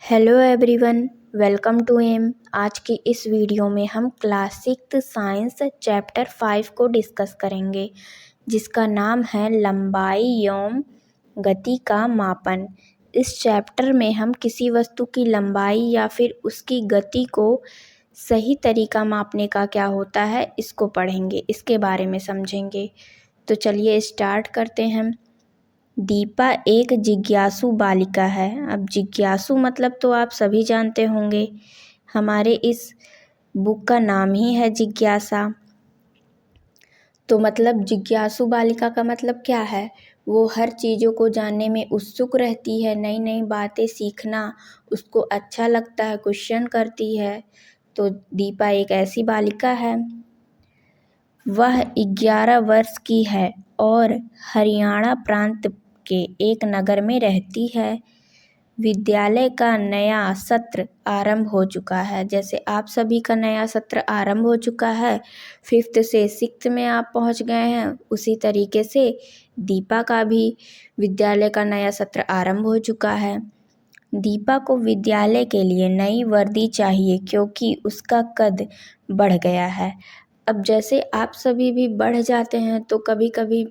Hello everyone, welcome to M. आज की इस वीडियो में हम क्लास 6 साइंस चैप्टर 5 को डिस्कस करेंगे, जिसका नाम है लंबाई एवं गति का मापन। इस चैप्टर में हम किसी वस्तु की लंबाई या फिर उसकी गति को सही तरीका मापने का क्या होता है, इसको पढ़ेंगे, इसके बारे में समझेंगे। तो चलिए स्टार्ट करते हैं। दीपा एक जिज्ञासु बालिका है। अब जिज्ञासु मतलब तो आप सभी जानते होंगे, हमारे इस बुक का नाम ही है जिज्ञासा। तो मतलब जिज्ञासु बालिका का मतलब क्या है? वो हर चीज़ों को जानने में उत्सुक रहती है, नई नई बातें सीखना उसको अच्छा लगता है, क्वेश्चन करती है। तो दीपा एक ऐसी बालिका है। वह 11 वर्ष की है और हरियाणा प्रांत के एक नगर में रहती है। विद्यालय का नया सत्र आरंभ हो चुका है। जैसे आप सभी का नया सत्र आरंभ हो चुका है, 5th से 6th में आप पहुंच गए हैं, उसी तरीके से दीपा का भी विद्यालय का नया सत्र आरंभ हो चुका है। दीपा को विद्यालय के लिए नई वर्दी चाहिए क्योंकि उसका कद बढ़ गया है। अब जैसे आप सभी भी बढ़ जाते हैं तो कभी कभी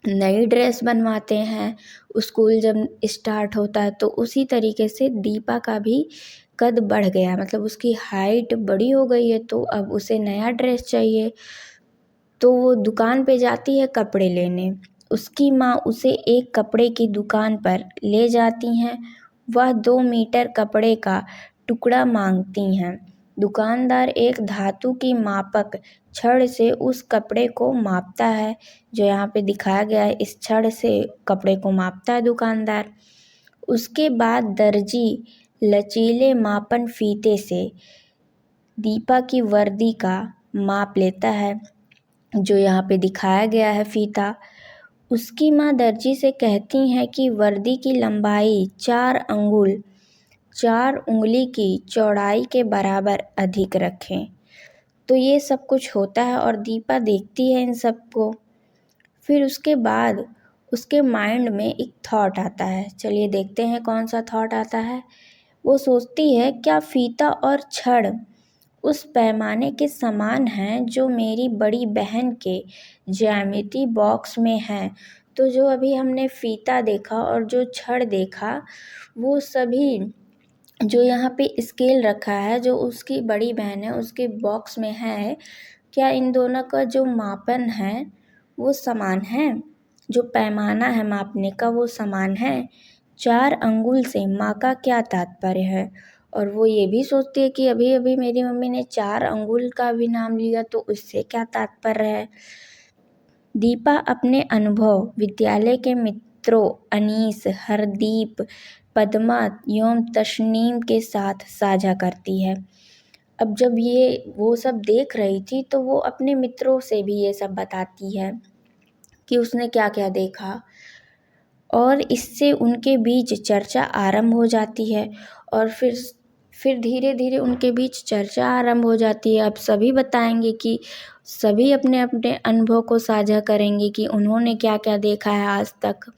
नई ड्रेस बनवाते हैं, स्कूल जब स्टार्ट होता है, तो उसी तरीके से दीपा का भी कद बढ़ गया, मतलब उसकी हाइट बड़ी हो गई है, तो अब उसे नया ड्रेस चाहिए। तो वो दुकान पे जाती है कपड़े लेने। उसकी माँ उसे एक कपड़े की दुकान पर ले जाती हैं। वह 2 मीटर कपड़े का टुकड़ा मांगती हैं। दुकानदार एक धातु की मापक छड़ से उस कपड़े को मापता है, जो यहाँ पे दिखाया गया है। इस छड़ से कपड़े को मापता है दुकानदार। उसके बाद दर्जी लचीले मापन फीते से दीपा की वर्दी का माप लेता है, जो यहाँ पे दिखाया गया है फीता। उसकी माँ दर्जी से कहती हैं कि वर्दी की लंबाई 4 उंगली की चौड़ाई के बराबर अधिक रखें। तो ये सब कुछ होता है और दीपा देखती है इन सब को। फिर उसके बाद उसके माइंड में एक थॉट आता है। चलिए देखते हैं कौन सा थॉट आता है। वो सोचती है, क्या फीता और छड़ उस पैमाने के समान हैं जो मेरी बड़ी बहन के ज्यामिति बॉक्स में है? तो जो अभी हमने फीता देखा और जो छड़ देखा, वो सभी जो यहाँ पे स्केल रखा है, जो उसकी बड़ी बहन है उसके बॉक्स में है, क्या इन दोनों का जो मापन है वो समान है? जो पैमाना है मापने का वो समान है? 4 अंगुल से माँ का क्या तात्पर्य है? और वो ये भी सोचती है कि अभी अभी मेरी मम्मी ने 4 अंगुल का भी नाम लिया, तो उससे क्या तात्पर्य है? दीपा अपने अनुभव विद्यालय के मित्रों अनीस, हरदीप, पद्मा एवं तशनीम के साथ साझा करती है। अब जब ये वो सब देख रही थी, तो वो अपने मित्रों से भी ये सब बताती है कि उसने क्या क्या देखा, और इससे उनके बीच चर्चा आरंभ हो जाती है। और फिर धीरे धीरे उनके बीच चर्चा आरंभ हो जाती है। अब सभी बताएंगे कि सभी अपने अपने अनुभव को साझा करेंगे कि उन्होंने क्या क्या देखा है आज तक,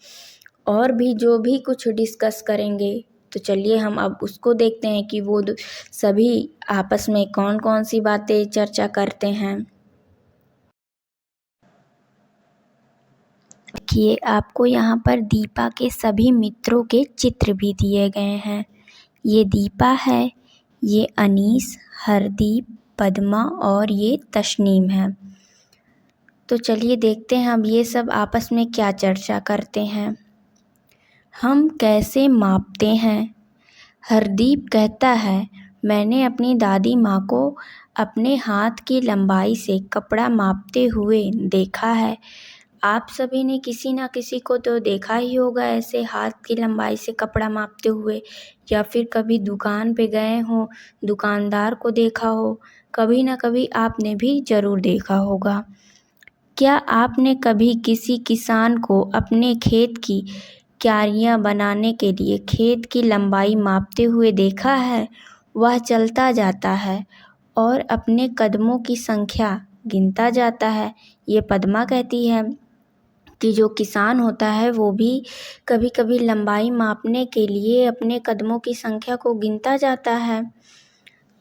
और भी जो भी कुछ डिस्कस करेंगे। तो चलिए हम अब उसको देखते हैं कि वो सभी आपस में कौन कौन सी बातें चर्चा करते हैं। देखिए, आपको यहाँ पर दीपा के सभी मित्रों के चित्र भी दिए गए हैं। ये दीपा है, ये अनीस, हरदीप, पद्मा और ये तशनीम है। तो चलिए देखते हैं अब ये सब आपस में क्या चर्चा करते हैं। हम कैसे मापते हैं? हरदीप कहता है, मैंने अपनी दादी माँ को अपने हाथ की लंबाई से कपड़ा मापते हुए देखा है। आप सभी ने किसी ना किसी को तो देखा ही होगा ऐसे हाथ की लंबाई से कपड़ा मापते हुए, या फिर कभी दुकान पे गए हो, दुकानदार को देखा हो, कभी ना कभी आपने भी ज़रूर देखा होगा। क्या आपने कभी किसी किसान को अपने खेत की क्यारियाँ बनाने के लिए खेत की लंबाई मापते हुए देखा है? वह चलता जाता है और अपने कदमों की संख्या गिनता जाता है। ये पद्मा कहती है। कि जो किसान होता है वो भी कभी कभी लंबाई मापने के लिए अपने कदमों की संख्या को गिनता जाता है।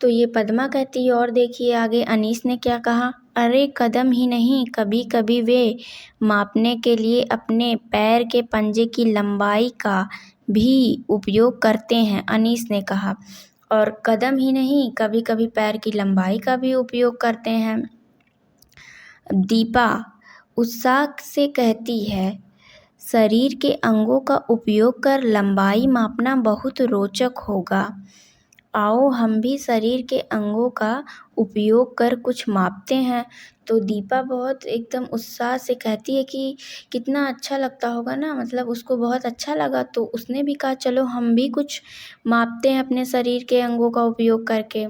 तो ये पद्मा कहती है। और देखिए आगे अनीस ने क्या कहा, अरे कदम ही नहीं, कभी कभी वे मापने के लिए अपने पैर के पंजे की लंबाई का भी उपयोग करते हैं, अनीस ने कहा। और कदम ही नहीं, कभी कभी पैर की लंबाई का भी उपयोग करते हैं। दीपा उत्साह से कहती है, शरीर के अंगों का उपयोग कर लंबाई मापना बहुत रोचक होगा। आओ हम भी शरीर के अंगों का उपयोग कर कुछ मापते हैं। तो दीपा बहुत एकदम उत्साह से कहती है कि कितना अच्छा लगता होगा ना, मतलब उसको बहुत अच्छा लगा। तो उसने भी कहा चलो हम भी कुछ मापते हैं अपने शरीर के अंगों का उपयोग करके।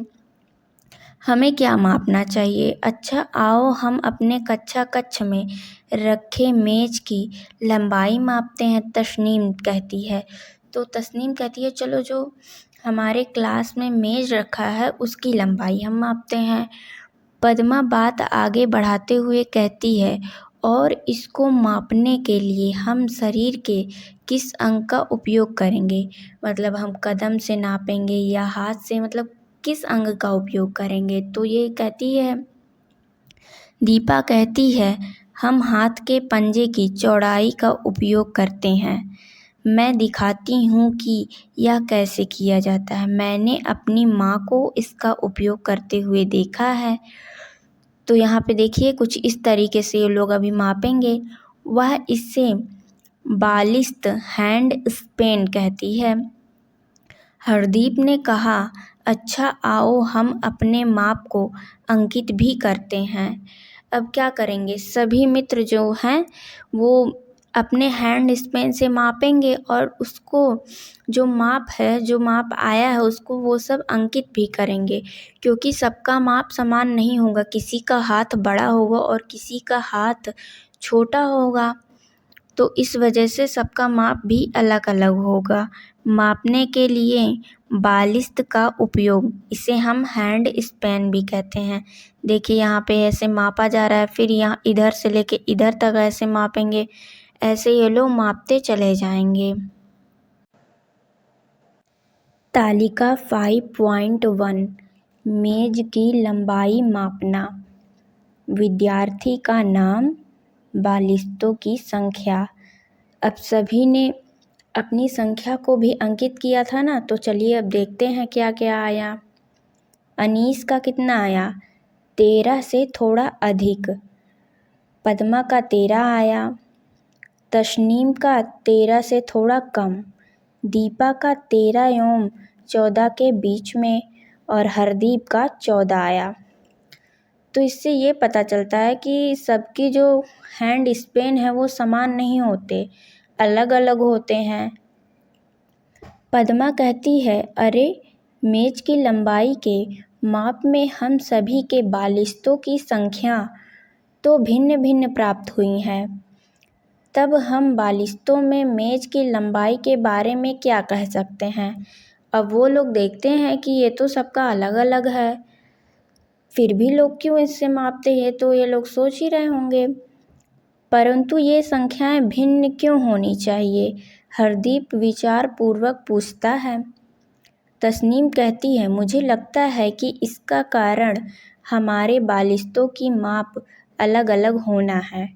हमें क्या मापना चाहिए? अच्छा आओ हम अपने कक्षा कक्ष में रखे मेज की लंबाई मापते हैं, तस्नीम कहती है। तो तस्नीम कहती है चलो जो हमारे क्लास में मेज रखा है उसकी लंबाई हम मापते हैं। पद्मा बात आगे बढ़ाते हुए कहती है, और इसको मापने के लिए हम शरीर के किस अंग का उपयोग करेंगे? मतलब हम कदम से नापेंगे या हाथ से, मतलब किस अंग का उपयोग करेंगे? तो ये कहती है, दीपा कहती है, हम हाथ के पंजे की चौड़ाई का उपयोग करते हैं। मैं दिखाती हूँ कि यह कैसे किया जाता है। मैंने अपनी माँ को इसका उपयोग करते हुए देखा है। तो यहाँ पे देखिए कुछ इस तरीके से ये लोग अभी मापेंगे। वह इसे बालिस्त हैंड स्पेन कहती है। हरदीप ने कहा, अच्छा आओ हम अपने माप को अंकित भी करते हैं। अब क्या करेंगे, सभी मित्र जो हैं वो अपने हैंड स्पेन से मापेंगे और उसको जो माप है, जो माप आया है उसको वो सब अंकित भी करेंगे। क्योंकि सबका माप समान नहीं होगा, किसी का हाथ बड़ा होगा और किसी का हाथ छोटा होगा। तो इस वजह से सबका माप भी अलग अलग होगा। मापने के लिए बालिस्त का उपयोग, इसे हम हैंड स्पेन भी कहते हैं। देखिए यहाँ पे ऐसे मापा जा रहा है, फिर यहाँ इधर से लेके इधर तक ऐसे मापेंगे, ऐसे ये लोग मापते चले जाएंगे। तालिका 5.1 मेज की लंबाई मापना। विद्यार्थी का नाम, बालिस्तों की संख्या। अब सभी ने अपनी संख्या को भी अंकित किया था ना, तो चलिए अब देखते हैं क्या क्या आया। अनीस का कितना आया? 13 से थोड़ा अधिक। पद्मा का 13 आया। तस्नीम का 13 से थोड़ा कम। दीपा का 13 एवं 14 के बीच में। और हरदीप का 14 आया। तो इससे ये पता चलता है कि सबकी जो हैंड स्पेन है वो समान नहीं होते, अलग अलग होते हैं। पद्मा कहती है, अरे मेज की लंबाई के माप में हम सभी के बालिस्तों की संख्या तो भिन्न भिन्न प्राप्त हुई है। तब हम बालिस्तों में मेज की लंबाई के बारे में क्या कह सकते हैं? अब वो लोग देखते हैं कि ये तो सबका अलग अलग है, फिर भी लोग क्यों इससे मापते हैं, तो ये लोग सोच ही रहे होंगे, परंतु ये संख्याएं भिन्न क्यों होनी चाहिए? हरदीप विचार पूर्वक पूछता है। तस्नीम कहती है, मुझे लगता है कि इसका कारण हमारे बालिस्तों की माप अलग अलग होना है।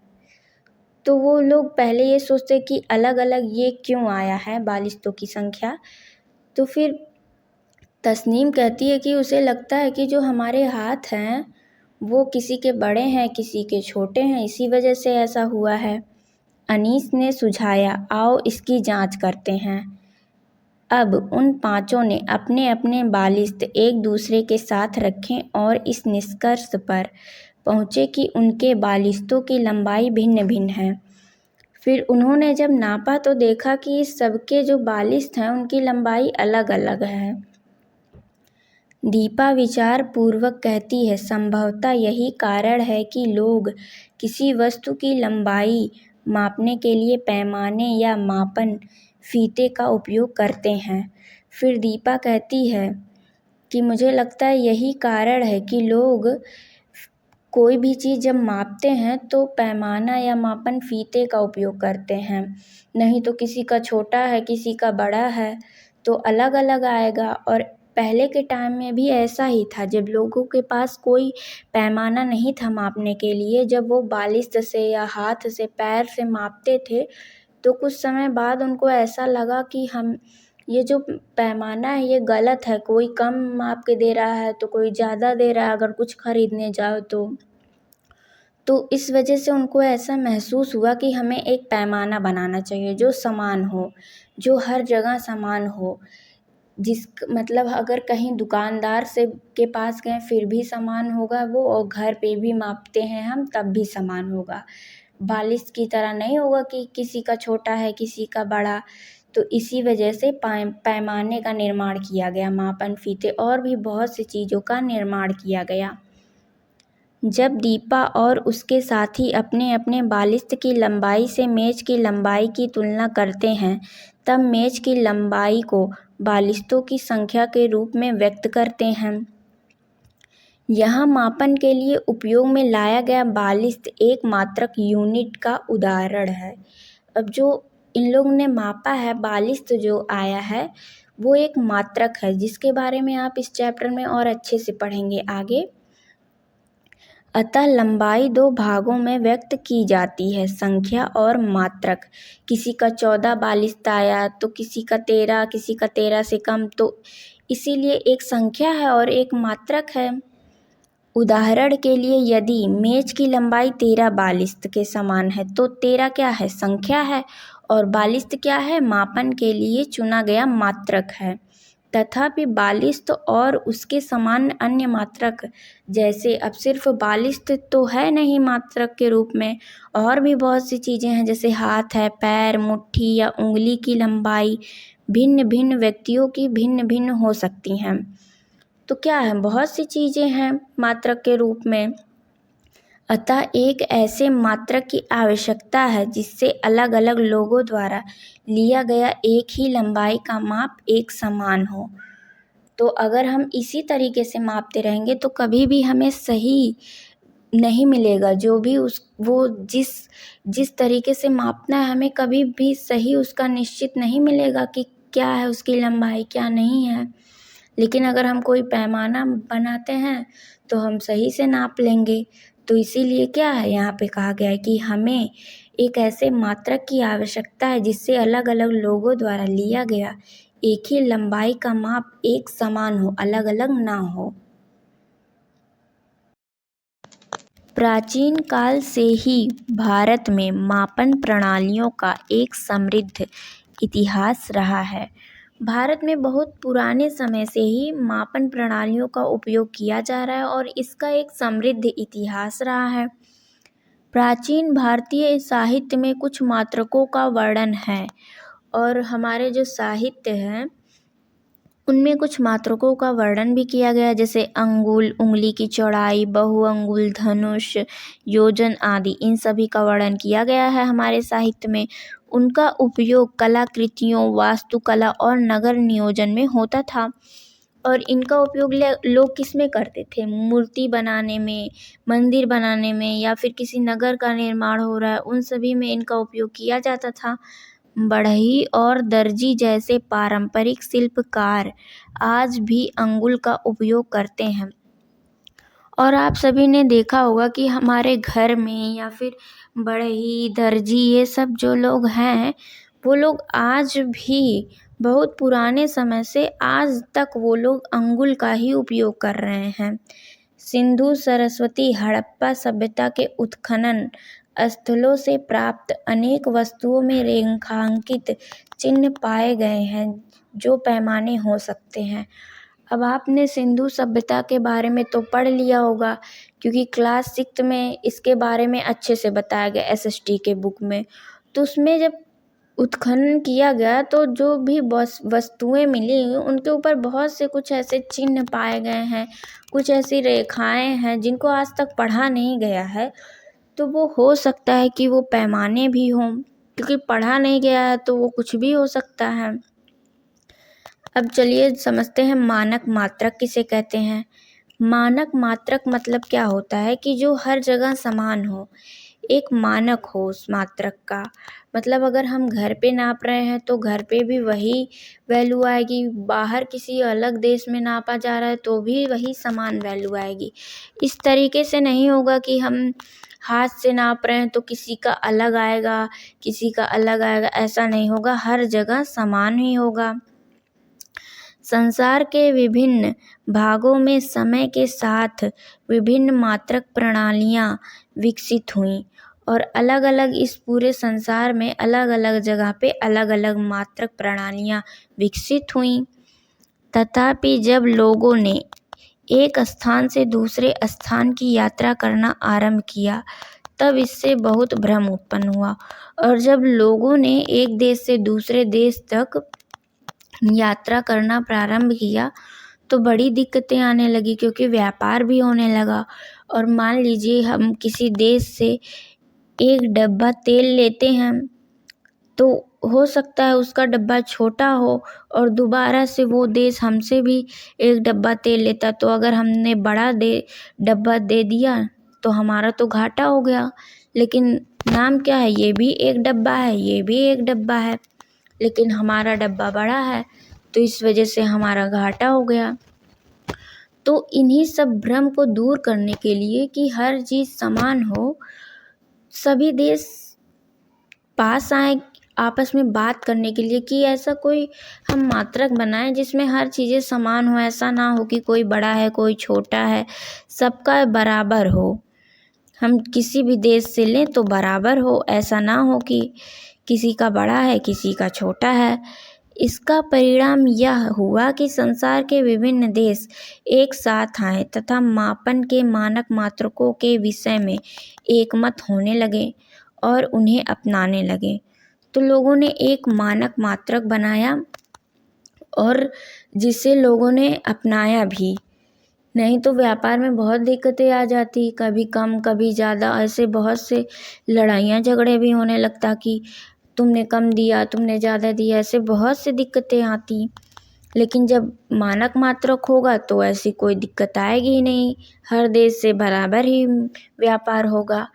तो वो लोग पहले ये सोचते कि अलग अलग ये क्यों आया है बालिस्तों की संख्या। तो फिर तस्नीम कहती है कि उसे लगता है कि जो हमारे हाथ हैं वो किसी के बड़े हैं, किसी के छोटे हैं, इसी वजह से ऐसा हुआ है। अनीस ने सुझाया, आओ इसकी जांच करते हैं। अब उन पांचों ने अपने अपने बालिस्त एक दूसरे के साथ रखे और इस निष्कर्ष पर पहुँचे कि उनके बालिस्तों की लंबाई भिन्न भिन्न है। फिर उन्होंने जब नापा तो देखा कि सबके जो बालिस्त हैं उनकी लंबाई अलग अलग है। दीपा विचार पूर्वक कहती है, संभवतः यही कारण है कि लोग किसी वस्तु की लंबाई मापने के लिए पैमाने या मापन फीते का उपयोग करते हैं। फिर दीपा कहती है कि मुझे लगता है यही कारण है कि लोग कोई भी चीज़ जब मापते हैं तो पैमाना या मापन फीते का उपयोग करते हैं, नहीं तो किसी का छोटा है किसी का बड़ा है तो अलग अलग आएगा। और पहले के टाइम में भी ऐसा ही था, जब लोगों के पास कोई पैमाना नहीं था मापने के लिए, जब वो बालिश्त से या हाथ से पैर से मापते थे तो कुछ समय बाद उनको ऐसा लगा कि हम ये जो पैमाना है ये गलत है, कोई कम माप के दे रहा है तो कोई ज़्यादा दे रहा है अगर कुछ खरीदने जाओ तो इस वजह से उनको ऐसा महसूस हुआ कि हमें एक पैमाना बनाना चाहिए जो समान हो, जो हर जगह समान हो। मतलब अगर कहीं दुकानदार से के पास गए फिर भी समान होगा वो, और घर पे भी मापते हैं हम तब भी समान होगा। बालिश की तरह नहीं होगा कि किसी का छोटा है किसी का बड़ा। तो इसी वजह से पैमाने का निर्माण किया गया, मापन फीते और भी बहुत सी चीज़ों का निर्माण किया गया। जब दीपा और उसके साथी अपने अपने बालिश्त की लंबाई से मेज की लंबाई की तुलना करते हैं तब मेज की लंबाई को बालिश्तों की संख्या के रूप में व्यक्त करते हैं। यहाँ मापन के लिए उपयोग में लाया गया बालिश्त एक मात्रक यूनिट का उदाहरण है। अब जो इन लोगों ने मापा है, बालिश्त जो आया है वो एक मात्रक है, जिसके बारे में आप इस चैप्टर में और अच्छे से पढ़ेंगे आगे। अतः लंबाई दो भागों में व्यक्त की जाती है, संख्या और मात्रक। किसी का 14 बालिश्त आया तो किसी का 13, किसी का 13 से कम, तो इसीलिए एक संख्या है और एक मात्रक है। उदाहरण के लिए यदि मेज की लंबाई 13 बालिश्त के समान है तो 13 क्या है, संख्या है, और बालिश्त क्या है, मापन के लिए चुना गया मात्रक है। तथापि बालिश्त और उसके समान अन्य मात्रक, जैसे अब सिर्फ बालिश्त तो है नहीं मात्रक के रूप में, और भी बहुत सी चीज़ें हैं जैसे हाथ है, पैर, मुट्ठी या उंगली की लंबाई भिन्न भिन्न व्यक्तियों की भिन्न भिन्न हो सकती हैं। तो क्या है, बहुत सी चीज़ें हैं मात्रक के रूप में। अतः एक ऐसे मात्रक की आवश्यकता है जिससे अलग अलग लोगों द्वारा लिया गया एक ही लंबाई का माप एक समान हो। तो अगर हम इसी तरीके से मापते रहेंगे तो कभी भी हमें सही नहीं मिलेगा। जो भी वो जिस तरीके से मापना है हमें कभी भी सही उसका निश्चित नहीं मिलेगा कि क्या है उसकी लंबाई क्या नहीं है। लेकिन अगर हम कोई पैमाना बनाते हैं तो हम सही से नाप लेंगे। तो इसीलिए क्या है, यहाँ पे कहा गया है कि हमें एक ऐसे मात्रक की आवश्यकता है जिससे अलग अलग लोगों द्वारा लिया गया एक ही लंबाई का माप एक समान हो, अलग अलग ना हो। प्राचीन काल से ही भारत में मापन प्रणालियों का एक समृद्ध इतिहास रहा है। भारत में बहुत पुराने समय से ही मापन प्रणालियों का उपयोग किया जा रहा है और इसका एक समृद्ध इतिहास रहा है। प्राचीन भारतीय साहित्य में कुछ मात्रकों का वर्णन है और हमारे जो साहित्य हैं उनमें कुछ मात्रकों का वर्णन भी किया गया, जैसे अंगुल, उंगली की चौड़ाई, बहुअंगुल, धनुष, योजन आदि, इन सभी का वर्णन किया गया है हमारे साहित्य में। उनका उपयोग कलाकृतियों, वास्तुकला और नगर नियोजन में होता था। और इनका उपयोग लोग किस में करते थे, मूर्ति बनाने में, मंदिर बनाने में, या फिर किसी नगर का निर्माण हो रहा है उन सभी में इनका उपयोग किया जाता था। बढ़ई और दर्जी जैसे पारंपरिक शिल्पकार आज भी अंगुल का उपयोग करते हैं। और आप सभी ने देखा होगा कि हमारे घर में या फिर बढ़ई, दर्जी, ये सब जो लोग हैं वो लोग आज भी बहुत पुराने समय से आज तक वो लोग अंगुल का ही उपयोग कर रहे हैं। सिंधु, सरस्वती, हड़प्पा सभ्यता के उत्खनन स्थलों से प्राप्त अनेक वस्तुओं में रेखांकित चिन्ह पाए गए हैं जो पैमाने हो सकते हैं। अब आपने सिंधु सभ्यता के बारे में तो पढ़ लिया होगा क्योंकि क्लास 6 में इसके बारे में अच्छे से बताया गया एसएसटी के बुक में। तो उसमें जब उत्खनन किया गया तो जो भी वस्तुएं मिली उनके ऊपर बहुत से कुछ ऐसे चिन्ह पाए गए हैं, कुछ ऐसी रेखाएं हैं जिनको आज तक पढ़ा नहीं गया है। तो वो हो सकता है कि वो पैमाने भी हों, क्योंकि पढ़ा नहीं गया है तो वो कुछ भी हो सकता है। अब चलिए समझते हैं मानक मात्रक किसे कहते हैं। मानक मात्रक मतलब क्या होता है कि जो हर जगह समान हो, एक मानक हो उस मात्रक का। मतलब अगर हम घर पे नाप रहे हैं तो घर पे भी वही वैल्यू आएगी, बाहर किसी अलग देश में नापा जा रहा है तो भी वही समान वैल्यू आएगी। इस तरीके से नहीं होगा कि हम हाथ से नाप रहे हैं तो किसी का अलग आएगा, किसी का अलग आएगा, ऐसा नहीं होगा, हर जगह समान ही होगा। संसार के विभिन्न भागों में समय के साथ विभिन्न मात्रक प्रणालियाँ विकसित हुईं और अलग अलग इस पूरे संसार में अलग अलग जगह पे अलग अलग मात्रक प्रणालियाँ विकसित हुईं। तथापि जब लोगों ने एक स्थान से दूसरे स्थान की यात्रा करना आरंभ किया तब इससे बहुत भ्रम उत्पन्न हुआ। और जब लोगों ने एक देश से दूसरे देश तक यात्रा करना प्रारंभ किया तो बड़ी दिक्कतें आने लगी, क्योंकि व्यापार भी होने लगा। और मान लीजिए हम किसी देश से एक डब्बा तेल लेते हैं तो हो सकता है उसका डब्बा छोटा हो और दोबारा से वो देश हमसे भी एक डब्बा तेल लेता, तो अगर हमने बड़ा डब्बा दे दिया तो हमारा तो घाटा हो गया। लेकिन नाम क्या है, ये भी एक डब्बा है, ये भी एक डब्बा है, लेकिन हमारा डब्बा बड़ा है तो इस वजह से हमारा घाटा हो गया। तो इन्हीं सब भ्रम को दूर करने के लिए कि हर चीज़ समान हो, सभी देश पास आए आपस में बात करने के लिए कि ऐसा कोई हम मात्रक बनाएं जिसमें हर चीज़ें समान हो। ऐसा ना हो कि कोई बड़ा है कोई छोटा है, सबका बराबर हो। हम किसी भी देश से लें तो बराबर हो, ऐसा ना हो कि किसी का बड़ा है किसी का छोटा है। इसका परिणाम यह हुआ कि संसार के विभिन्न देश एक साथ आए तथा मापन के मानक मात्रकों के विषय में एकमत होने लगे और उन्हें अपनाने लगे। तो लोगों ने एक मानक मात्रक बनाया और जिसे लोगों ने अपनाया भी। नहीं तो व्यापार में बहुत दिक्कतें आ जाती, कभी कम कभी ज़्यादा, ऐसे बहुत से लड़ाइयाँ झगड़े भी होने लगता कि तुमने कम दिया तुमने ज़्यादा दिया, ऐसे बहुत सी दिक्कतें आती। लेकिन जब मानक मात्रक होगा तो ऐसी कोई दिक्कत आएगी ही नहीं, हर देश से बराबर ही व्यापार होगा।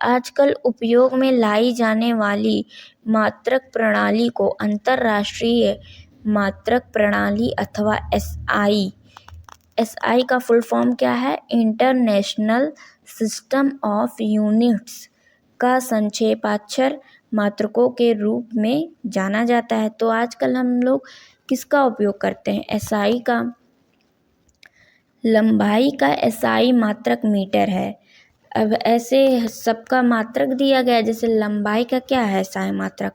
आजकल उपयोग में लाई जाने वाली मात्रक प्रणाली को अंतर्राष्ट्रीय मात्रक प्रणाली अथवा एसआई का फुल फॉर्म क्या है, इंटरनेशनल सिस्टम ऑफ यूनिट्स का संक्षेपाक्षर मात्रकों के रूप में जाना जाता है। तो आजकल हम लोग किसका उपयोग करते हैं, एसआई का। लंबाई का एसआई मात्रक मीटर है। अब ऐसे सबका मात्रक दिया गया, जैसे लंबाई का क्या है एसआई मात्रक,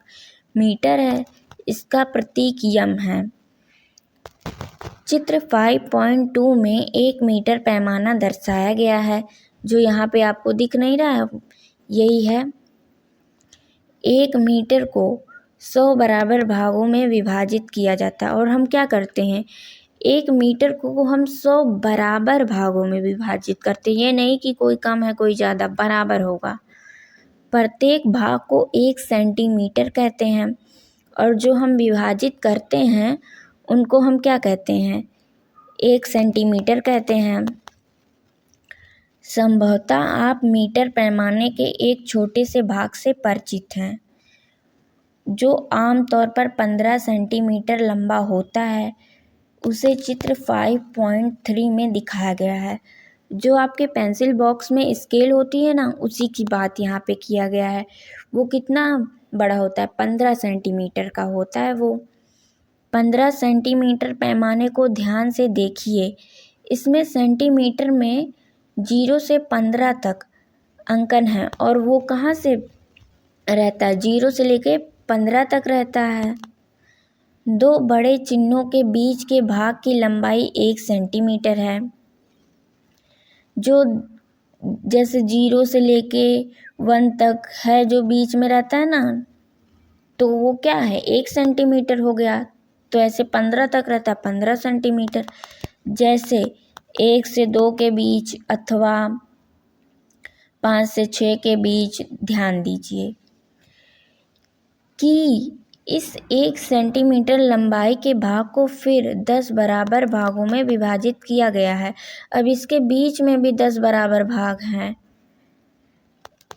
मीटर है, इसका प्रतीक यम है। चित्र 5.2 में 1 मीटर पैमाना दर्शाया गया है, जो यहाँ पे आपको दिख नहीं रहा है, यही है। 1 मीटर को 100 बराबर भागों में विभाजित किया जाता है। और हम क्या करते हैं, 1 मीटर को हम 100 बराबर भागों में विभाजित करते हैं। ये नहीं कि कोई कम है कोई ज़्यादा, बराबर होगा। प्रत्येक भाग को 1 सेंटीमीटर कहते हैं और जो हम विभाजित करते हैं उनको हम क्या कहते हैं, 1 सेंटीमीटर कहते हैं। संभवतः आप मीटर पैमाने के एक छोटे से भाग से परिचित हैं, जो आमतौर पर 15 सेंटीमीटर लंबा होता है। उसे चित्र 5.3 में दिखाया गया है। जो आपके पेंसिल बॉक्स में स्केल होती है ना, उसी की बात यहाँ पे किया गया है। वो कितना बड़ा होता है, 15 सेंटीमीटर का होता है वो। 15 सेंटीमीटर पैमाने को ध्यान से देखिए। इसमें सेंटीमीटर में 0 से 15 तक अंकन है और वो कहाँ से रहता है, 0 से लेके 15 तक रहता है। 2 बड़े चिन्हों के बीच के भाग की लंबाई 1 सेंटीमीटर है। जो जैसे 0 से लेके 1 तक है, जो बीच में रहता है ना, तो वो क्या है, 1 सेंटीमीटर हो गया। तो ऐसे 15 तक रहता है 15 सेंटीमीटर। जैसे 1 से 2 के बीच अथवा 5 से 6 के बीच ध्यान दीजिए कि इस 1 सेंटीमीटर लंबाई के भाग को फिर 10 बराबर भागों में विभाजित किया गया है। अब इसके बीच में भी 10 बराबर भाग हैं।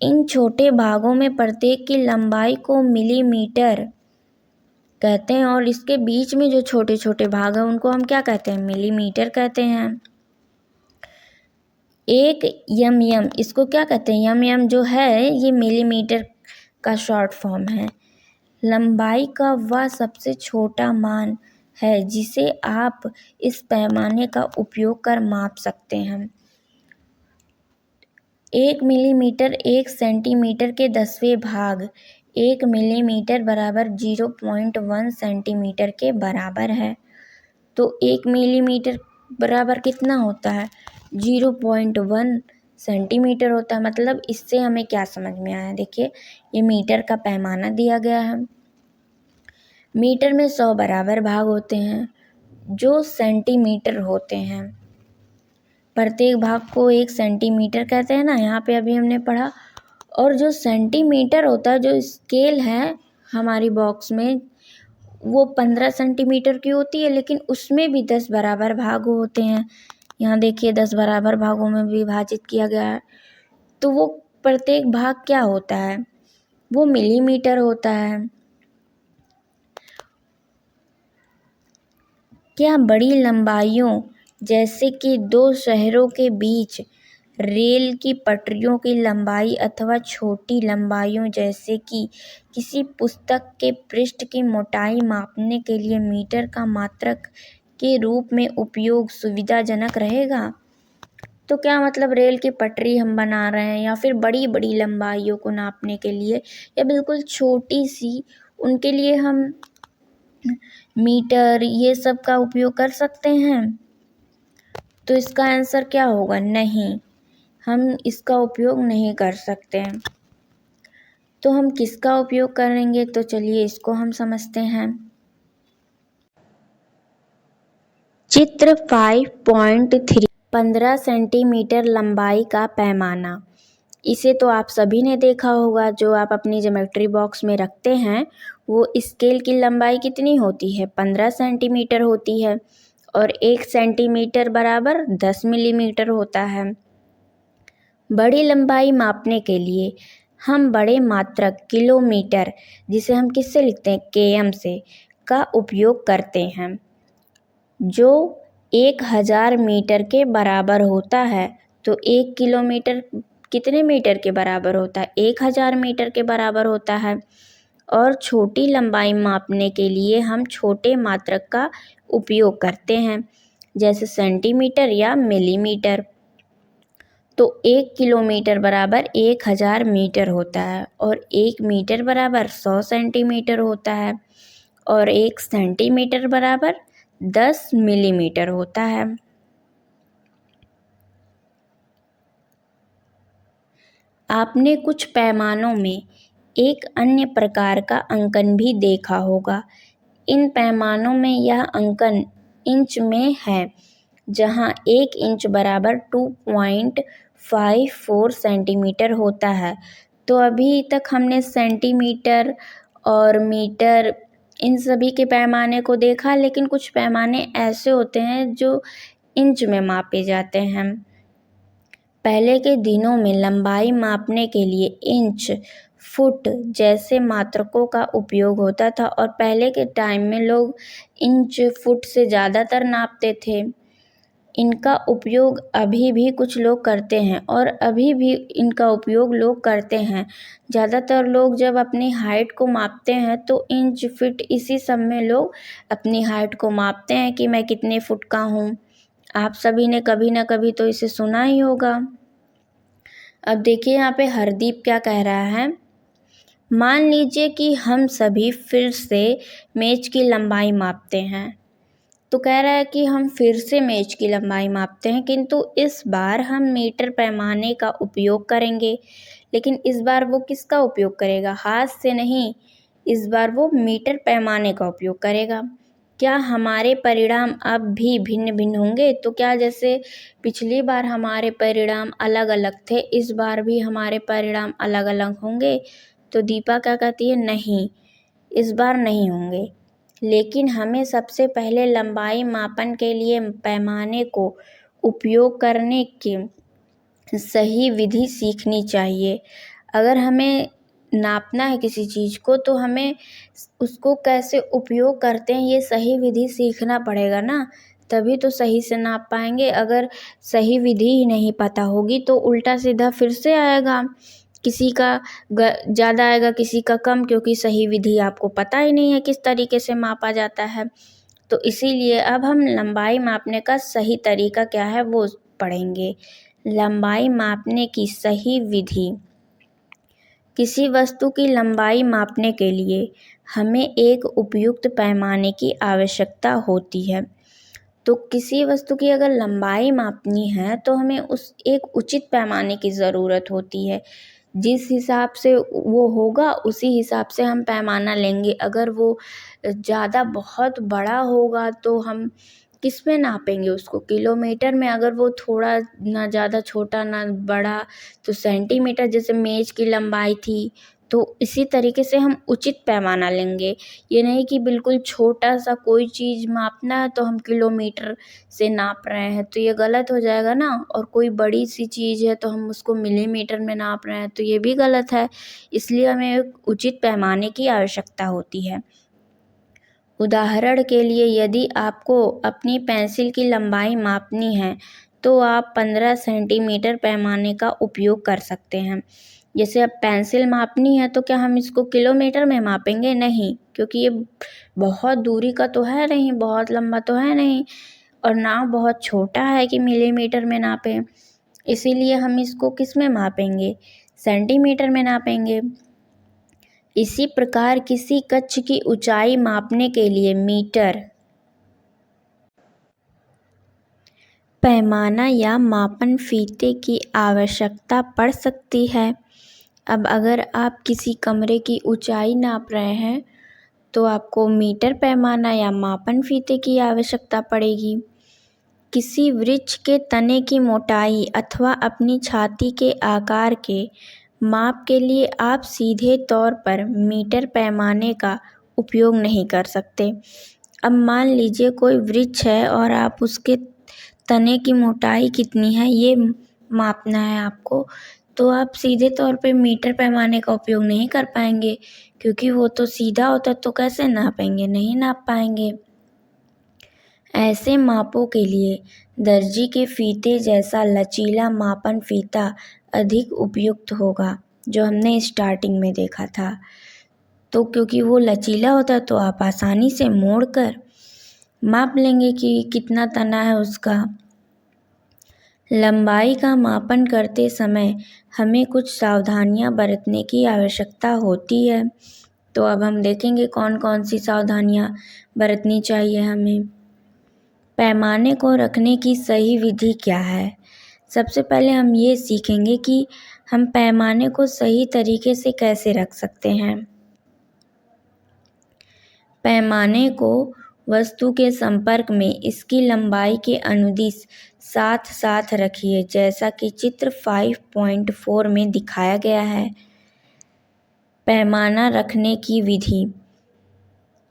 इन छोटे भागों में प्रत्येक की लंबाई को मिलीमीटर कहते हैं और इसके बीच में जो छोटे छोटे भाग हैं उनको हम क्या कहते हैं? मिलीमीटर कहते हैं। एक mm इसको क्या कहते हैं? mm जो है ये मिलीमीटर का शॉर्ट फॉर्म है। लंबाई का वह सबसे छोटा मान है जिसे आप इस पैमाने का उपयोग कर माप सकते हैं। 1 मिलीमीटर 1 सेंटीमीटर के 10वें भाग 1 मिलीमीटर बराबर 0.1 सेंटीमीटर के बराबर है। तो 1 मिलीमीटर बराबर कितना होता है? 0.1 सेंटीमीटर होता है। मतलब इससे हमें क्या समझ में आया? देखिए, ये मीटर का पैमाना दिया गया है। मीटर में 100 बराबर भाग होते हैं जो सेंटीमीटर होते हैं। प्रत्येक भाग को 1 सेंटीमीटर कहते हैं ना, यहाँ पे अभी हमने पढ़ा। और जो सेंटीमीटर होता है, जो स्केल है हमारी बॉक्स में, वो 15 सेंटीमीटर की होती है, लेकिन उसमें भी 10 बराबर भाग होते हैं। यहाँ देखिए 10 बराबर भागों में विभाजित किया गया है। तो वो प्रत्येक भाग क्या होता है? वो मिलीमीटर होता है। क्या बड़ी लंबाइयों जैसे कि 2 शहरों के बीच रेल की पटरियों की लंबाई अथवा छोटी लंबाइयों जैसे कि किसी पुस्तक के पृष्ठ की मोटाई मापने के लिए मीटर का मात्रक के रूप में उपयोग सुविधाजनक रहेगा? तो क्या मतलब रेल की पटरी हम बना रहे हैं या फिर बड़ी बड़ी लंबाइयों को नापने के लिए या बिल्कुल छोटी सी, उनके लिए हम मीटर ये सब का उपयोग कर सकते हैं? तो इसका आंसर क्या होगा? नहीं, हम इसका उपयोग नहीं कर सकते हैं। तो हम किसका उपयोग करेंगे? तो चलिए इसको हम समझते हैं। चित्र 5.3 15 सेंटीमीटर लंबाई का पैमाना। इसे तो आप सभी ने देखा होगा, जो आप अपनी ज्योमेट्री बॉक्स में रखते हैं वो स्केल की लंबाई कितनी होती है? 15 सेंटीमीटर होती है और 1 सेंटीमीटर बराबर 10 मिलीमीटर होता है। बड़ी लंबाई मापने के लिए हम बड़े मात्रक किलोमीटर, जिसे हम किससे लिखते हैं? km से, का उपयोग करते हैं, जो 1000 मीटर के बराबर होता है। तो 1 किलोमीटर कितने मीटर के बराबर होता है? 1000 मीटर के बराबर होता है। और छोटी लंबाई मापने के लिए हम छोटे मात्रक का उपयोग करते हैं, जैसे सेंटीमीटर या मिलीमीटर। तो 1 किलोमीटर बराबर 1000 मीटर होता है और 1 मीटर बराबर 100 सेंटीमीटर होता है और 1 सेंटीमीटर बराबर 10 मिलीमीटर होता है। आपने कुछ पैमानों में एक अन्य प्रकार का अंकन भी देखा होगा। इन पैमानों में यह अंकन इंच में है, जहाँ 1 इंच बराबर 2.54 सेंटीमीटर होता है। तो अभी तक हमने सेंटीमीटर और मीटर इन सभी के पैमाने को देखा, लेकिन कुछ पैमाने ऐसे होते हैं जो इंच में मापे जाते हैं। पहले के दिनों में लंबाई मापने के लिए इंच, फुट जैसे मात्रकों का उपयोग होता था और पहले के टाइम में लोग इंच, फुट से ज़्यादातर नापते थे। इनका उपयोग अभी भी कुछ लोग करते हैं और अभी भी इनका उपयोग लोग करते हैं। ज़्यादातर लोग जब अपनी हाइट को मापते हैं तो इंच, फीट इसी सब में लोग अपनी हाइट को मापते हैं कि मैं कितने फुट का हूँ। आप सभी ने कभी ना कभी तो इसे सुना ही होगा। अब देखिए यहाँ पे हरदीप क्या कह रहा है। मान लीजिए कि हम सभी फिर से मेज की लंबाई मापते हैं। तो कह रहा है कि हम फिर से मेज की लंबाई मापते हैं, किंतु इस बार हम मीटर पैमाने का उपयोग करेंगे। लेकिन इस बार वो किसका उपयोग करेगा? हाथ से नहीं, इस बार वो मीटर पैमाने का उपयोग करेगा। क्या हमारे परिणाम अब भी भिन्न भिन्न होंगे? तो क्या जैसे पिछली बार हमारे परिणाम अलग अलग थे, इस बार भी हमारे परिणाम अलग अलग होंगे? तो दीपा क्या कहती है? नहीं, इस बार नहीं होंगे। लेकिन हमें सबसे पहले लंबाई मापन के लिए पैमाने को उपयोग करने की सही विधि सीखनी चाहिए। अगर हमें नापना है किसी चीज़ को तो हमें उसको कैसे उपयोग करते हैं ये सही विधि सीखना पड़ेगा ना, तभी तो सही से नाप पाएंगे। अगर सही विधि ही नहीं पता होगी तो उल्टा सीधा फिर से आएगा, किसी का ज़्यादा आएगा किसी का कम, क्योंकि सही विधि आपको पता ही नहीं है किस तरीके से मापा जाता है। तो इसीलिए अब हम लंबाई मापने का सही तरीका क्या है वो पढ़ेंगे। लंबाई मापने की सही विधि। किसी वस्तु की लंबाई मापने के लिए हमें एक उपयुक्त पैमाने की आवश्यकता होती है। तो किसी वस्तु की अगर लंबाई मापनी है तो हमें उस एक उचित पैमाने की ज़रूरत होती है। जिस हिसाब से वो होगा उसी हिसाब से हम पैमाना लेंगे। अगर वो ज़्यादा बहुत बड़ा होगा तो हम किस में नापेंगे उसको, किलोमीटर में। अगर वो थोड़ा ना ज़्यादा छोटा ना बड़ा तो सेंटीमीटर, जैसे मेज़ की लंबाई थी, तो इसी तरीके से हम उचित पैमाना लेंगे। ये नहीं कि बिल्कुल छोटा सा कोई चीज़ मापना है तो हम किलोमीटर से नाप रहे हैं, तो ये गलत हो जाएगा ना। और कोई बड़ी सी चीज़ है तो हम उसको मिलीमीटर में नाप रहे हैं तो ये भी गलत है। इसलिए हमें एक उचित पैमाने की आवश्यकता होती है। उदाहरण के लिए यदि आपको अपनी पेंसिल की लंबाई मापनी है तो आप 15 सेंटीमीटर पैमाने का उपयोग कर सकते हैं। जैसे अब पेंसिल मापनी है तो क्या हम इसको किलोमीटर में मापेंगे? नहीं, क्योंकि ये बहुत दूरी का तो है नहीं, बहुत लंबा तो है नहीं, और ना बहुत छोटा है कि मिलीमीटर में नापें। इसीलिए हम इसको किस में मापेंगे? सेंटीमीटर में नापेंगे। इसी प्रकार किसी कक्ष की ऊंचाई मापने के लिए मीटर पैमाना या मापन फीते की आवश्यकता पड़ सकती है। अब अगर आप किसी कमरे की ऊंचाई नाप रहे हैं तो आपको मीटर पैमाना या मापन फीते की आवश्यकता पड़ेगी। किसी वृक्ष के तने की मोटाई अथवा अपनी छाती के आकार के माप के लिए आप सीधे तौर पर मीटर पैमाने का उपयोग नहीं कर सकते। अब मान लीजिए कोई वृक्ष है और आप उसके तने की मोटाई कितनी है ये मापना है आपको, तो आप सीधे तौर पे मीटर पैमाने का उपयोग नहीं कर पाएंगे, क्योंकि वो तो सीधा होता तो कैसे नापेंगे, नहीं नाप पाएंगे। ऐसे मापों के लिए दर्जी के फीते जैसा लचीला मापन फीता अधिक उपयुक्त होगा, जो हमने स्टार्टिंग में देखा था। तो क्योंकि वो लचीला होता है तो आप आसानी से मोड़कर माप लेंगे कि कितना तना है उसका। लंबाई का मापन करते समय हमें कुछ सावधानियां बरतने की आवश्यकता होती है। तो अब हम देखेंगे कौन कौन सी सावधानियां बरतनी चाहिए हमें। पैमाने को रखने की सही विधि क्या है? सबसे पहले हम ये सीखेंगे कि हम पैमाने को सही तरीके से कैसे रख सकते हैं। पैमाने को वस्तु के संपर्क में इसकी लंबाई के अनुदिश साथ साथ रखिए, जैसा कि चित्र 5.4 में दिखाया गया है। पैमाना रखने की विधि,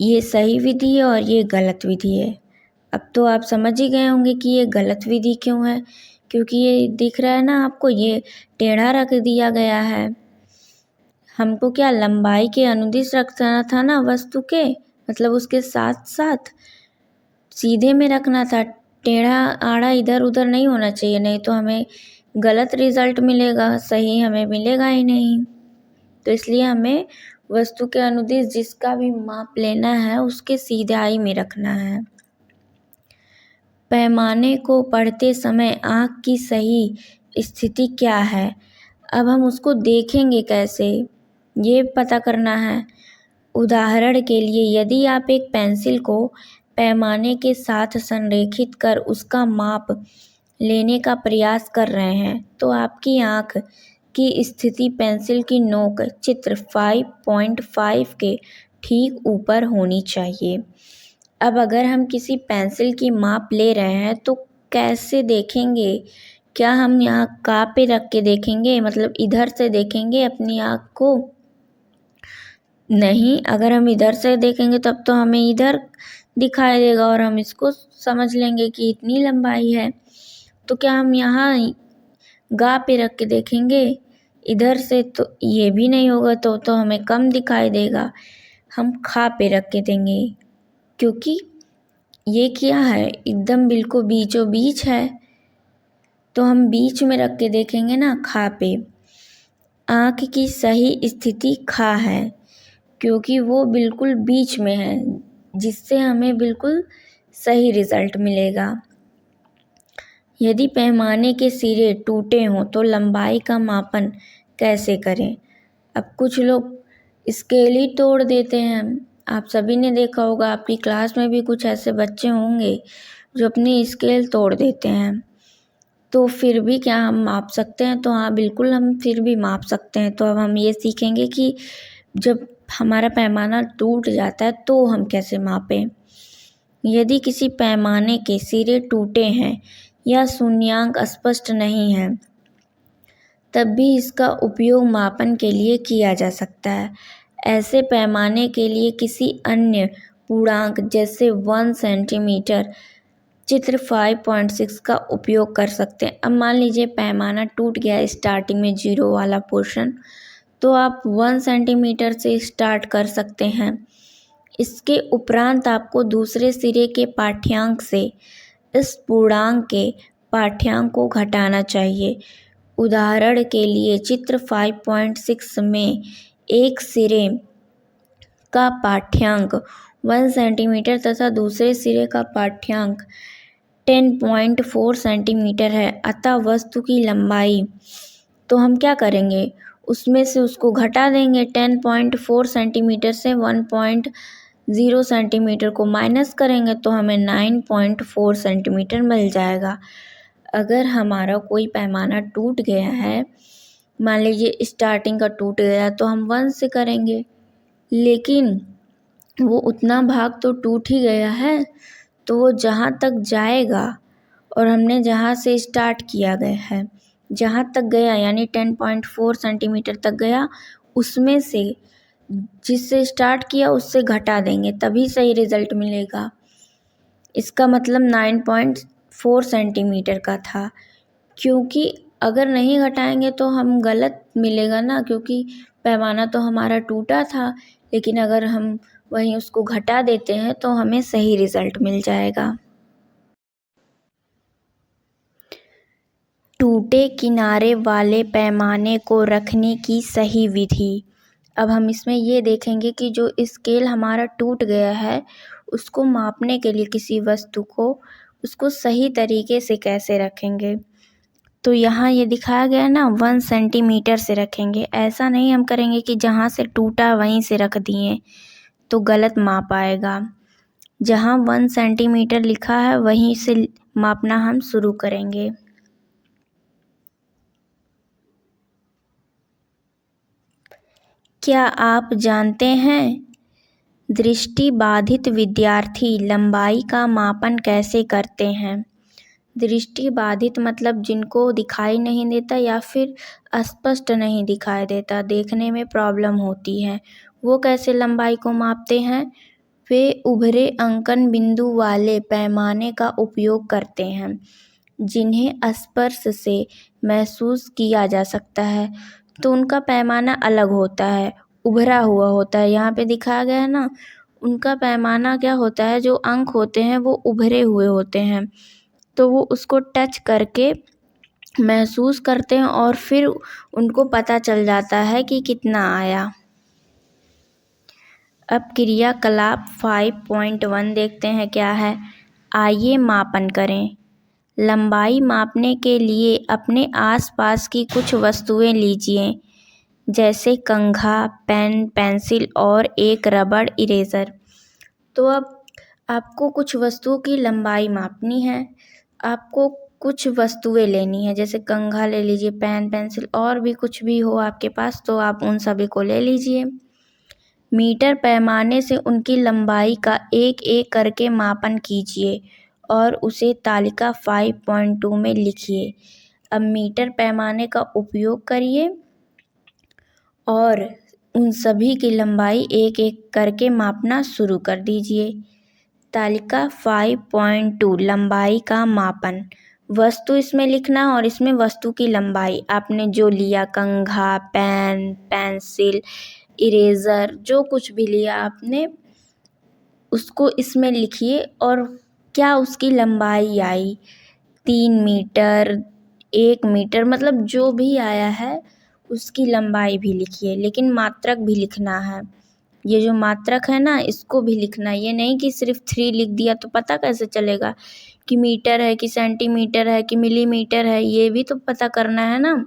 ये सही विधि है और ये गलत विधि है। अब तो आप समझ ही गए होंगे कि ये गलत विधि क्यों है, क्योंकि ये दिख रहा है ना आपको, ये टेढ़ा रख दिया गया है। हमको क्या लंबाई के अनुदिश रखना था ना वस्तु के, मतलब उसके साथ साथ सीधे में रखना था। टेढ़ा आड़ा इधर उधर नहीं होना चाहिए, नहीं तो हमें गलत रिजल्ट मिलेगा, सही हमें मिलेगा ही नहीं। तो इसलिए हमें वस्तु के अनुदिश जिसका भी माप लेना है उसके सीधाई में रखना है। पैमाने को पढ़ते समय आँख की सही स्थिति क्या है? अब हम उसको देखेंगे कैसे, ये पता करना है। उदाहरण के लिए यदि आप एक पेंसिल को पैमाने के साथ संरेखित कर उसका माप लेने का प्रयास कर रहे हैं तो आपकी आँख की स्थिति पेंसिल की नोक चित्र 5.5 के ठीक ऊपर होनी चाहिए। अब अगर हम किसी पेंसिल की माप ले रहे हैं तो कैसे देखेंगे? क्या हम यहाँ पे रख के देखेंगे, मतलब इधर से देखेंगे अपनी आँख को? नहीं, अगर हम इधर से देखेंगे तब तो हमें इधर दिखाई देगा और हम इसको समझ लेंगे कि इतनी लंबाई है। तो क्या हम यहाँ गा पे रख के देखेंगे इधर से, तो ये भी नहीं होगा, तो हमें कम दिखाई देगा। हम खा पे रख के देंगे क्योंकि ये क्या है, एकदम बिल्कुल बीचों बीच है, तो हम बीच में रख के देखेंगे ना खा पे। आँख की सही स्थिति खा है क्योंकि वो बिल्कुल बीच में है, जिससे हमें बिल्कुल सही रिज़ल्ट मिलेगा। यदि पैमाने के सिरे टूटे हों तो लंबाई का मापन कैसे करें? अब कुछ लोग स्केल ही तोड़ देते हैं। आप सभी ने देखा होगा, आपकी क्लास में भी कुछ ऐसे बच्चे होंगे जो अपनी स्केल तोड़ देते हैं। तो फिर भी क्या हम माप सकते हैं? तो हाँ, बिल्कुल हम फिर भी माप सकते हैं। तो अब हम ये सीखेंगे कि जब हमारा पैमाना टूट जाता है तो हम कैसे मापें। यदि किसी पैमाने के सिरे टूटे हैं या शून्यांक स्पष्ट नहीं है, तब भी इसका उपयोग मापन के लिए किया जा सकता है। ऐसे पैमाने के लिए किसी अन्य पूर्णांक जैसे 1 सेंटीमीटर चित्र 5.6 का उपयोग कर सकते हैं। अब मान लीजिए पैमाना टूट गया स्टार्टिंग में 0 वाला पोर्शन, तो आप 1 सेंटीमीटर से स्टार्ट कर सकते हैं। इसके उपरांत आपको दूसरे सिरे के पाठ्यांक से इस पूर्णांक के पाठ्यांक को घटाना चाहिए। उदाहरण के लिए चित्र 5.6 में एक सिरे का पाठ्यांक 1 सेंटीमीटर तथा दूसरे सिरे का पाठ्यांक 10.4 सेंटीमीटर है। अतः वस्तु की लंबाई, तो हम क्या करेंगे, उसमें से उसको घटा देंगे। 10.4 सेंटीमीटर से 1.0 सेंटीमीटर को माइनस करेंगे तो हमें 9.4 सेंटीमीटर मिल जाएगा। अगर हमारा कोई पैमाना टूट गया है, मान लीजिए स्टार्टिंग का टूट गया, तो हम 1 से करेंगे, लेकिन वो उतना भाग तो टूट ही गया है, तो वो जहाँ तक जाएगा और हमने जहाँ से स्टार्ट किया गया है, जहाँ तक गया यानी 10.4 सेंटीमीटर तक गया, उसमें से जिससे स्टार्ट किया उससे घटा देंगे, तभी सही रिज़ल्ट मिलेगा। इसका मतलब 9.4 सेंटीमीटर का था, क्योंकि अगर नहीं घटाएंगे तो हम गलत मिलेगा ना, क्योंकि पैमाना तो हमारा टूटा था, लेकिन अगर हम वहीं उसको घटा देते हैं तो हमें सही रिज़ल्ट मिल जाएगा। टूटे किनारे वाले पैमाने को रखने की सही विधि। अब हम इसमें ये देखेंगे कि जो स्केल हमारा टूट गया है, उसको मापने के लिए किसी वस्तु को, उसको सही तरीके से कैसे रखेंगे। तो यहाँ ये दिखाया गया ना, 1 सेंटीमीटर से रखेंगे। ऐसा नहीं हम करेंगे कि जहाँ से टूटा वहीं से रख दिए, तो गलत माप आएगा। जहाँ 1 सेंटीमीटर लिखा है वहीं से मापना हम शुरू करेंगे। क्या आप जानते हैं दृष्टिबाधित विद्यार्थी लंबाई का मापन कैसे करते हैं? दृष्टिबाधित मतलब जिनको दिखाई नहीं देता या फिर स्पष्ट नहीं दिखाई देता, देखने में प्रॉब्लम होती है, वो कैसे लंबाई को मापते हैं? वे उभरे अंकन बिंदु वाले पैमाने का उपयोग करते हैं, जिन्हें स्पर्श से महसूस किया जा सकता है। तो उनका पैमाना अलग होता है, उभरा हुआ होता है। यहाँ पे दिखाया गया है ना, उनका पैमाना क्या होता है, जो अंक होते हैं वो उभरे हुए होते हैं, तो वो उसको टच करके महसूस करते हैं और फिर उनको पता चल जाता है कि कितना आया। अब क्रियाकलाप 5.1 देखते हैं क्या है। आइए मापन करें। लंबाई मापने के लिए अपने आसपास की कुछ वस्तुएं लीजिए, जैसे कंघा, पेन, पेंसिल और एक रबड़ इरेज़र। तो अब आपको कुछ वस्तुओं की लंबाई मापनी है। आपको कुछ वस्तुएं लेनी है, जैसे कंघा ले लीजिए, पेन, पेंसिल और भी कुछ भी हो आपके पास, तो आप उन सभी को ले लीजिए। मीटर पैमाने से उनकी लंबाई का एक एक करके मापन कीजिए और उसे तालिका 5.2 में लिखिए। अब मीटर पैमाने का उपयोग करिए और उन सभी की लंबाई एक एक करके मापना शुरू कर दीजिए। तालिका 5.2 लंबाई का मापन। वस्तु इसमें लिखना और इसमें वस्तु की लंबाई आपने जो लिया, कंघा, पेन, पेंसिल, इरेज़र, जो कुछ भी लिया आपने उसको इसमें लिखिए और क्या उसकी लंबाई आई। 3 मीटर, 1 मीटर, मतलब जो भी आया है उसकी लंबाई भी लिखिए, लेकिन मात्रक भी लिखना है। ये जो मात्रक है ना, इसको भी लिखना है। ये नहीं कि सिर्फ 3 लिख दिया तो पता कैसे चलेगा कि मीटर है कि सेंटीमीटर है कि मिलीमीटर है, ये भी तो पता करना है ना।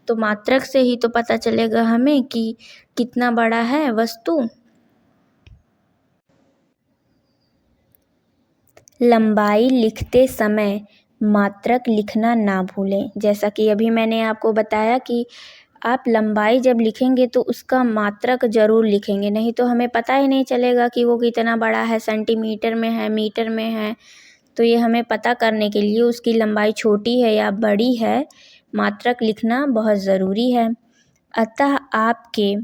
तो मात्रक से ही तो पता चलेगा हमें कि कितना बड़ा है वस्तु। लंबाई लिखते समय मात्रक लिखना ना भूलें। जैसा कि अभी मैंने आपको बताया कि आप लंबाई जब लिखेंगे तो उसका मात्रक ज़रूर लिखेंगे, नहीं तो हमें पता ही नहीं चलेगा कि वो कितना बड़ा है, सेंटीमीटर में है, मीटर में है। तो ये हमें पता करने के लिए उसकी लंबाई छोटी है या बड़ी है, मात्रक लिखना बहुत ज़रूरी है। अतः आपके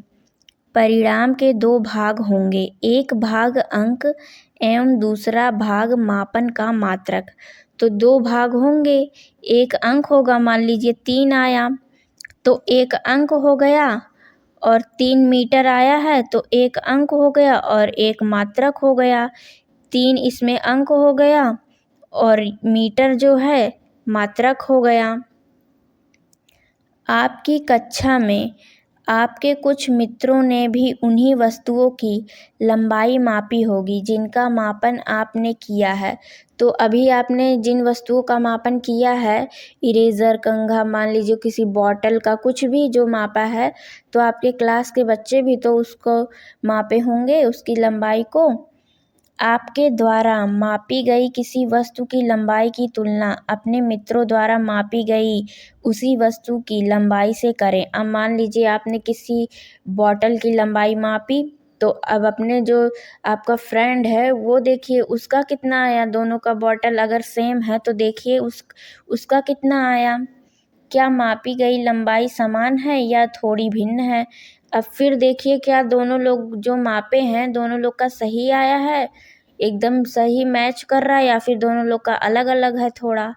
परिणाम के 2 भाग होंगे, एक भाग अंक एवं दूसरा भाग मापन का मात्रक। तो 2 भाग होंगे, एक अंक होगा, मान लीजिए 3 आया तो 1 अंक हो गया, और 3 मीटर आया है तो 1 अंक हो गया और 1 मात्रक हो गया। 3 इसमें अंक हो गया और मीटर जो है मात्रक हो गया। आपकी कक्षा में आपके कुछ मित्रों ने भी उन्हीं वस्तुओं की लंबाई मापी होगी जिनका मापन आपने किया है। तो अभी आपने जिन वस्तुओं का मापन किया है, इरेज़र, कंघा, मान लीजिए किसी बॉटल का, कुछ भी जो मापा है, तो आपके क्लास के बच्चे भी तो उसको मापे होंगे, उसकी लंबाई को। आपके द्वारा मापी गई किसी वस्तु की लंबाई की तुलना अपने मित्रों द्वारा मापी गई उसी वस्तु की लंबाई से करें। अब मान लीजिए आपने किसी बॉटल की लंबाई मापी, तो अब अपने जो आपका फ्रेंड है वो देखिए उसका कितना आया। दोनों का बॉटल अगर सेम है तो देखिए उसका कितना आया। क्या मापी गई लंबाई समान है या थोड़ी भिन्न है। अब फिर देखिए क्या दोनों लोग जो मापे हैं, दोनों लोग का सही आया है, एकदम सही मैच कर रहा है, या फिर दोनों लोग का अलग अलग है थोड़ा।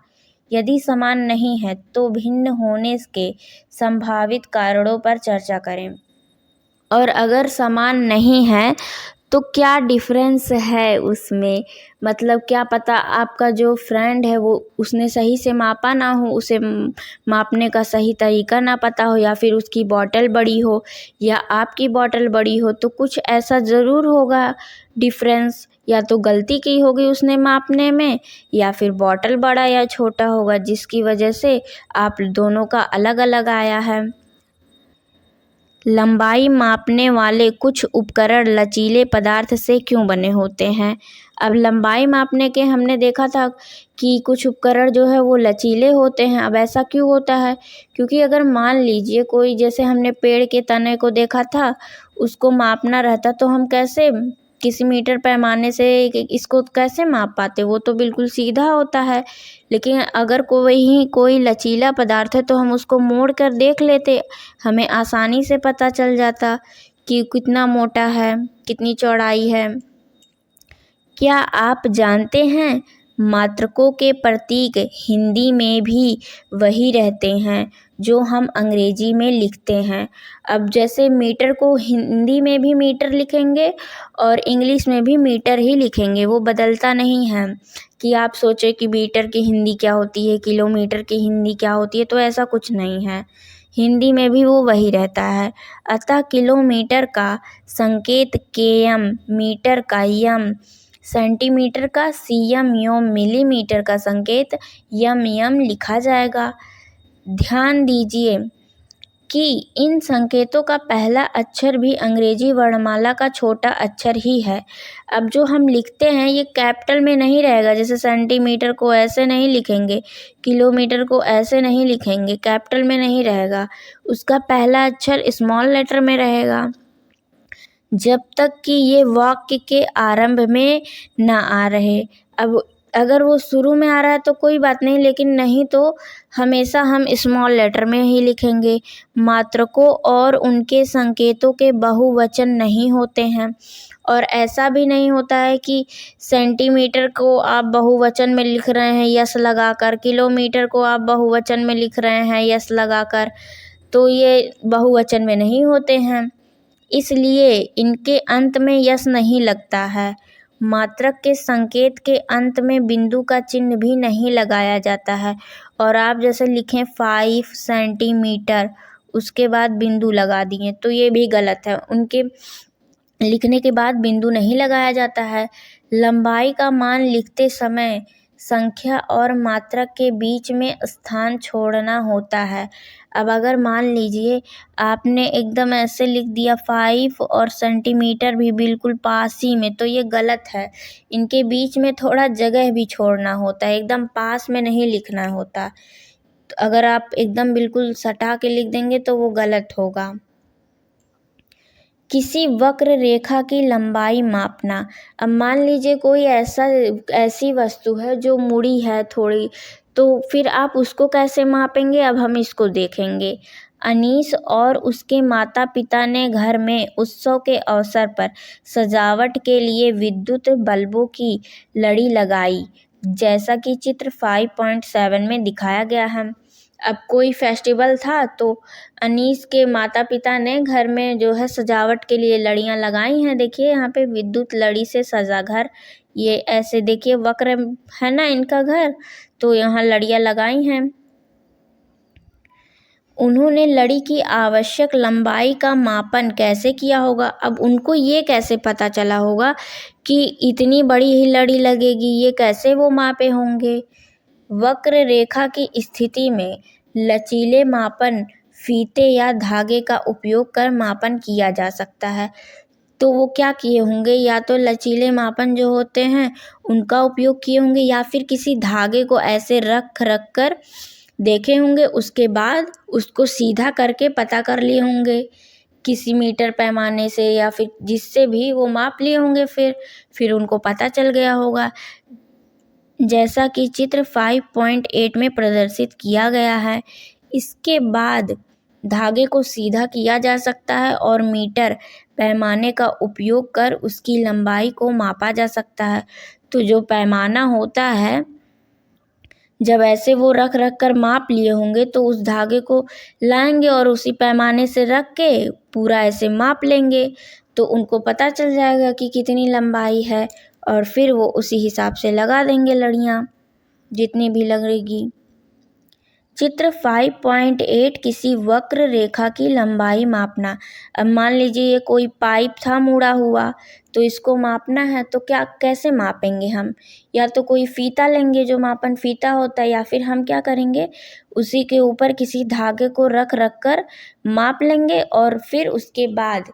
यदि समान नहीं है तो भिन्न होने के संभावित कारणों पर चर्चा करें, और अगर समान नहीं है तो क्या डिफरेंस है उसमें। मतलब क्या पता आपका जो फ्रेंड है वो उसने सही से मापा ना हो, उसे मापने का सही तरीका ना पता हो, या फिर उसकी बॉटल बड़ी हो या आपकी बॉटल बड़ी हो, तो कुछ ऐसा ज़रूर होगा डिफरेंस। या तो गलती की होगी उसने मापने में, या फिर बॉटल बड़ा या छोटा होगा जिसकी वजह से आप दोनों का अलग अलग आया है। लंबाई मापने वाले कुछ उपकरण लचीले पदार्थ से क्यों बने होते हैं। अब लंबाई मापने के हमने देखा था कि कुछ उपकरण जो है वो लचीले होते हैं। अब ऐसा क्यों होता है, क्योंकि अगर मान लीजिए कोई, जैसे हमने पेड़ के तने को देखा था, उसको मापना रहता तो हम कैसे किसी मीटर पैमाने से इसको कैसे माप पाते, वो तो बिल्कुल सीधा होता है। लेकिन अगर कोई लचीला पदार्थ है तो हम उसको मोड़ कर देख लेते, हमें आसानी से पता चल जाता कि कितना मोटा है, कितनी चौड़ाई है। क्या आप जानते हैं मात्रकों के प्रतीक हिंदी में भी वही रहते हैं जो हम अंग्रेजी में लिखते हैं। अब जैसे मीटर को हिंदी में भी मीटर लिखेंगे और इंग्लिश में भी मीटर ही लिखेंगे, वो बदलता नहीं है। कि आप सोचें कि मीटर की हिंदी क्या होती है, किलोमीटर की हिंदी क्या होती है, तो ऐसा कुछ नहीं है। हिंदी में भी वो वही रहता है। अतः किलोमीटर का संकेत केएम, मीटर का यम, सेंटीमीटर का सीएम एवं मिलीमीटर का संकेत एम लिखा जाएगा। ध्यान दीजिए कि इन संकेतों का पहला अक्षर भी अंग्रेजी वर्णमाला का छोटा अक्षर ही है। अब जो हम लिखते हैं ये कैपिटल में नहीं रहेगा, जैसे सेंटीमीटर को ऐसे नहीं लिखेंगे, किलोमीटर को ऐसे नहीं लिखेंगे, कैपिटल में नहीं रहेगा, उसका पहला अक्षर स्मॉल लेटर में रहेगा। जब तक कि ये वाक्य के आरंभ में ना आ रहे। अब अगर वो शुरू में आ रहा है तो कोई बात नहीं, लेकिन नहीं तो हमेशा हम स्मॉल लेटर में ही लिखेंगे। मात्रकों और उनके संकेतों के बहुवचन नहीं होते हैं, और ऐसा भी नहीं होता है कि सेंटीमीटर को आप बहुवचन में लिख रहे हैं यस लगाकर, किलोमीटर को आप बहुवचन में लिख रहे हैं यस लगाकर, तो ये बहुवचन में नहीं होते हैं, इसलिए इनके अंत में यस नहीं लगता है। मात्रक के संकेत के अंत में बिंदु का चिन्ह भी नहीं लगाया जाता है। और आप जैसे लिखें 5 सेंटीमीटर, उसके बाद बिंदु लगा दिए, तो ये भी गलत है। उनके लिखने के बाद बिंदु नहीं लगाया जाता है। लंबाई का मान लिखते समय संख्या और मात्रक के बीच में स्थान छोड़ना होता है। अब अगर मान लीजिए आपने एकदम ऐसे लिख दिया 5 और सेंटीमीटर भी बिल्कुल पास ही में, तो ये गलत है। इनके बीच में थोड़ा जगह भी छोड़ना होता है, एकदम पास में नहीं लिखना होता। तो अगर आप एकदम बिल्कुल सटा के लिख देंगे तो वो गलत होगा। किसी वक्र रेखा की लंबाई मापना। अब मान लीजिए कोई ऐसी वस्तु है जो मुड़ी है थोड़ी, तो फिर आप उसको कैसे मापेंगे, अब हम इसको देखेंगे। अनीस और उसके माता पिता ने घर में उत्सव के अवसर पर सजावट के लिए विद्युत बल्बों की लड़ी लगाई, जैसा कि चित्र 5.7 में दिखाया गया है। अब कोई फेस्टिवल था तो अनीस के माता पिता ने घर में जो है सजावट के लिए लड़ियाँ लगाई हैं। देखिए यहाँ पे विद्युत लड़ी से सजा घर, ये ऐसे देखिए वक्र है ना इनका घर, तो यहाँ लड़ियाँ लगाई हैं। उन्होंने लड़ी की आवश्यक लंबाई का मापन कैसे किया होगा। अब उनको ये कैसे पता चला होगा कि इतनी बड़ी ही लड़ी लगेगी, ये कैसे वो मापे होंगे। वक्र रेखा की स्थिति में लचीले मापन फीते या धागे का उपयोग कर मापन किया जा सकता है। तो वो क्या किए होंगे, या तो लचीले मापन जो होते हैं उनका उपयोग किए होंगे, या फिर किसी धागे को ऐसे रख कर देखे होंगे, उसके बाद उसको सीधा करके पता कर लिए होंगे किसी मीटर पैमाने से, या फिर जिससे भी वो माप लिए होंगे, फिर उनको पता चल गया होगा, जैसा कि चित्र 5.8 में प्रदर्शित किया गया है। इसके बाद धागे को सीधा किया जा सकता है और मीटर पैमाने का उपयोग कर उसकी लंबाई को मापा जा सकता है। तो जो पैमाना होता है, जब ऐसे वो रख कर माप लिए होंगे, तो उस धागे को लाएंगे और उसी पैमाने से रख के पूरा ऐसे माप लेंगे, तो उनको पता चल जाएगा कि कितनी लंबाई है, और फिर वो उसी हिसाब से लगा देंगे लड़ियाँ जितनी भी लगेगी। चित्र 5.8 किसी वक्र रेखा की लंबाई मापना। अब मान लीजिए ये कोई पाइप था मुड़ा हुआ, तो इसको मापना है, तो कैसे मापेंगे हम। या तो कोई फीता लेंगे, जो मापन फीता होता है, या फिर हम क्या करेंगे, उसी के ऊपर किसी धागे को रख कर माप लेंगे, और फिर उसके बाद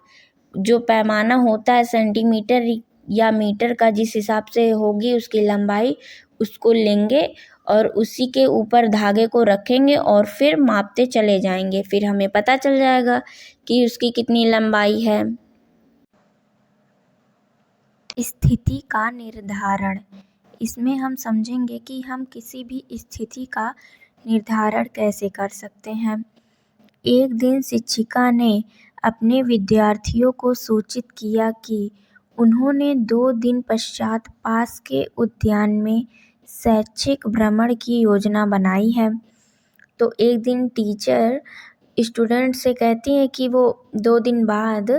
जो पैमाना होता है सेंटीमीटर या मीटर का, जिस हिसाब से होगी उसकी लंबाई, उसको लेंगे और उसी के ऊपर धागे को रखेंगे और फिर मापते चले जाएंगे। फिर हमें पता चल जाएगा कि उसकी कितनी लंबाई है। स्थिति का निर्धारण। इसमें हम समझेंगे कि हम किसी भी स्थिति का निर्धारण कैसे कर सकते हैं। एक दिन शिक्षिका ने अपने विद्यार्थियों को सूचित किया कि उन्होंने 2 दिन पश्चात पास के उद्यान में शैक्षिक भ्रमण की योजना बनाई है। तो एक दिन टीचर स्टूडेंट से कहती हैं कि वो 2 दिन बाद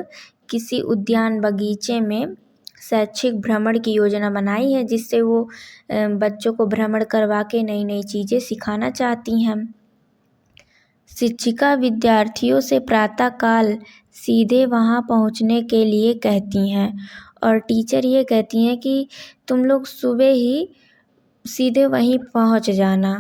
किसी उद्यान बगीचे में शैक्षिक भ्रमण की योजना बनाई है, जिससे वो बच्चों को भ्रमण करवा के नई नई चीज़ें सिखाना चाहती हैं। शिक्षिका विद्यार्थियों से प्रातःकाल सीधे वहाँ पहुँचने के लिए कहती हैं, और टीचर ये कहती हैं कि तुम लोग सुबह ही सीधे वहीं पहुँच जाना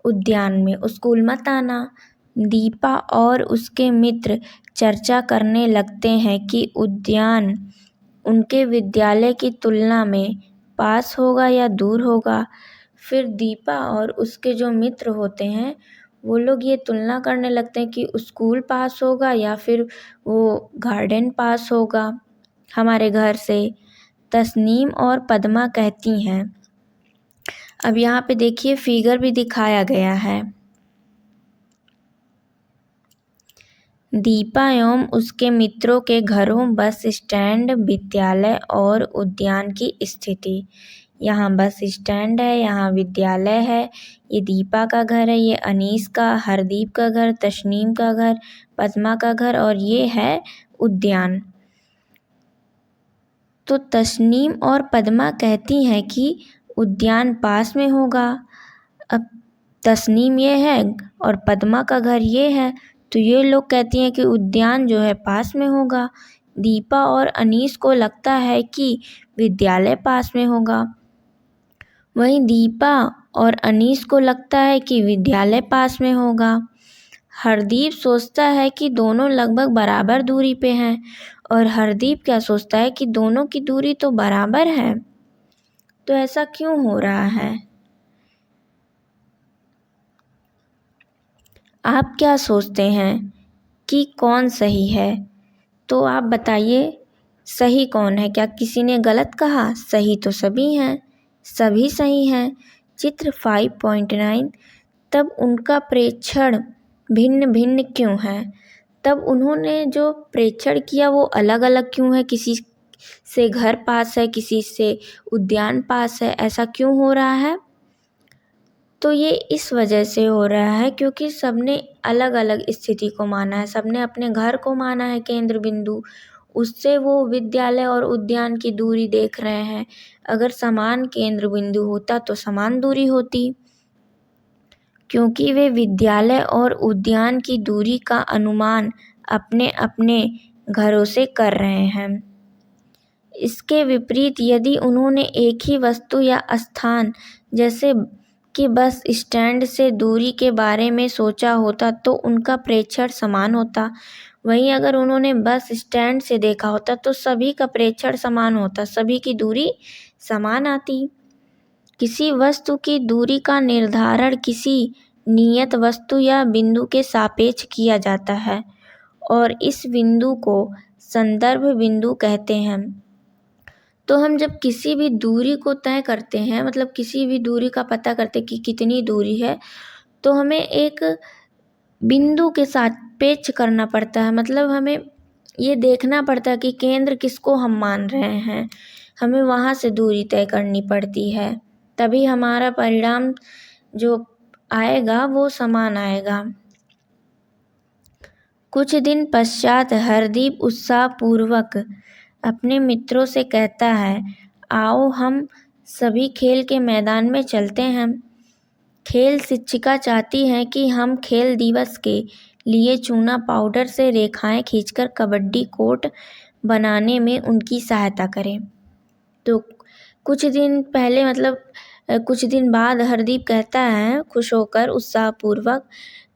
उद्यान में, स्कूल मत आना। दीपा और उसके मित्र चर्चा करने लगते हैं कि उद्यान उनके विद्यालय की तुलना में पास होगा या दूर होगा। फिर दीपा और उसके जो मित्र होते हैं, वो लोग ये तुलना करने लगते हैं कि स्कूल पास होगा या फिर वो गार्डन पास होगा हमारे घर से। तस्नीम और पद्मा कहती हैं अब यहाँ पे देखिए फिगर भी दिखाया गया है। दीपा एवं उसके मित्रों के घरों, बस स्टैंड, विद्यालय और उद्यान की स्थिति। यहाँ बस स्टैंड है, यहाँ विद्यालय है, ये दीपा का घर है, ये अनीस का, हरदीप का घर, तस्नीम का घर, पद्मा का घर और ये है उद्यान। तो तस्नीम और पद्मा कहती हैं कि उद्यान पास में होगा। अब तस्नीम ये है और पद्मा का घर ये है, तो ये लोग कहती हैं कि उद्यान जो है पास में होगा। दीपा और अनीस को लगता है कि विद्यालय पास में होगा। वहीं दीपा और अनीस को लगता है कि विद्यालय पास में होगा। हरदीप सोचता है कि दोनों लगभग बराबर दूरी पे हैं और हरदीप क्या सोचता है कि दोनों की दूरी तो बराबर है। तो ऐसा क्यों हो रहा है? आप क्या सोचते हैं कि कौन सही है? तो आप बताइए सही कौन है? क्या किसी ने गलत कहा? सही तो सभी हैं, सभी सही हैं। चित्र 5.9 तब उनका प्रेक्षण भिन्न भिन्न क्यों है? तब उन्होंने जो प्रेक्षण किया वो अलग अलग क्यों है? किसी से घर पास है, किसी से उद्यान पास है, ऐसा क्यों हो रहा है? तो ये इस वजह से हो रहा है क्योंकि सबने अलग अलग स्थिति को माना है, सबने अपने घर को माना है केंद्र बिंदु, उससे वो विद्यालय और उद्यान की दूरी देख रहे हैं। अगर समान केंद्र बिंदु होता तो समान दूरी होती, क्योंकि वे विद्यालय और उद्यान की दूरी का अनुमान अपने अपने घरों से कर रहे हैं। इसके विपरीत यदि उन्होंने एक ही वस्तु या स्थान जैसे कि बस स्टैंड से दूरी के बारे में सोचा होता तो उनका प्रेक्षण समान होता। वहीं अगर उन्होंने बस स्टैंड से देखा होता तो सभी का प्रेक्षण समान होता, सभी की दूरी समान आती। किसी वस्तु की दूरी का निर्धारण किसी नियत वस्तु या बिंदु के सापेक्ष किया जाता है और इस बिंदु को संदर्भ बिंदु कहते हैं। तो हम जब किसी भी दूरी को तय करते हैं, मतलब किसी भी दूरी का पता करते हैं कि कितनी दूरी है, तो हमें एक बिंदु के सापेक्ष करना पड़ता है। मतलब हमें ये देखना पड़ता है कि केंद्र किसको हम मान रहे हैं, हमें वहाँ से दूरी तय करनी पड़ती है, तभी हमारा परिणाम जो आएगा वो समान आएगा। कुछ दिन पश्चात हरदीप उत्साहपूर्वक अपने मित्रों से कहता है, आओ हम सभी खेल के मैदान में चलते हैं। खेल शिक्षिका चाहती हैं कि हम खेल दिवस के लिए चूना पाउडर से रेखाएं खींचकर कबड्डी कोर्ट बनाने में उनकी सहायता करें। तो कुछ दिन पहले, मतलब कुछ दिन बाद हरदीप कहता है खुश होकर उत्साहपूर्वक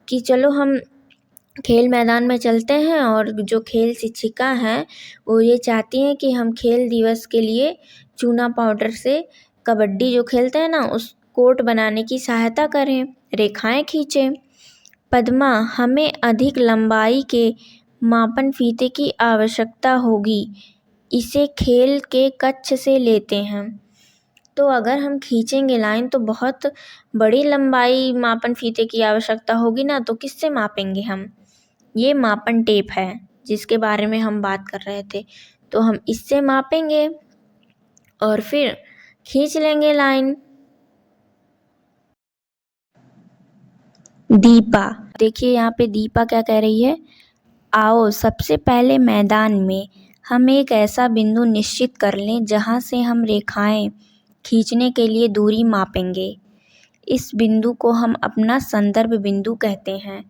कि चलो हम खेल मैदान में चलते हैं, और जो खेल शिक्षिका हैं वो ये चाहती हैं कि हम खेल दिवस के लिए चूना पाउडर से कबड्डी जो खेलते हैं ना उस कोर्ट बनाने की सहायता करें, रेखाएं खींचें। पद्मा, हमें अधिक लंबाई के मापन फीते की आवश्यकता होगी, इसे खेल के कक्ष से लेते हैं। तो अगर हम खींचेंगे लाइन तो बहुत बड़ी लंबाई मापन फीते की आवश्यकता होगी ना, तो किससे मापेंगे हम? ये मापन टेप है जिसके बारे में हम बात कर रहे थे, तो हम इससे मापेंगे और फिर खींच लेंगे लाइन। दीपा, देखिए यहाँ पे दीपा क्या कह रही है, आओ सबसे पहले मैदान में हम एक ऐसा बिंदु निश्चित कर लें जहाँ से हम रेखाएं खींचने के लिए दूरी मापेंगे। इस बिंदु को हम अपना संदर्भ बिंदु कहते हैं।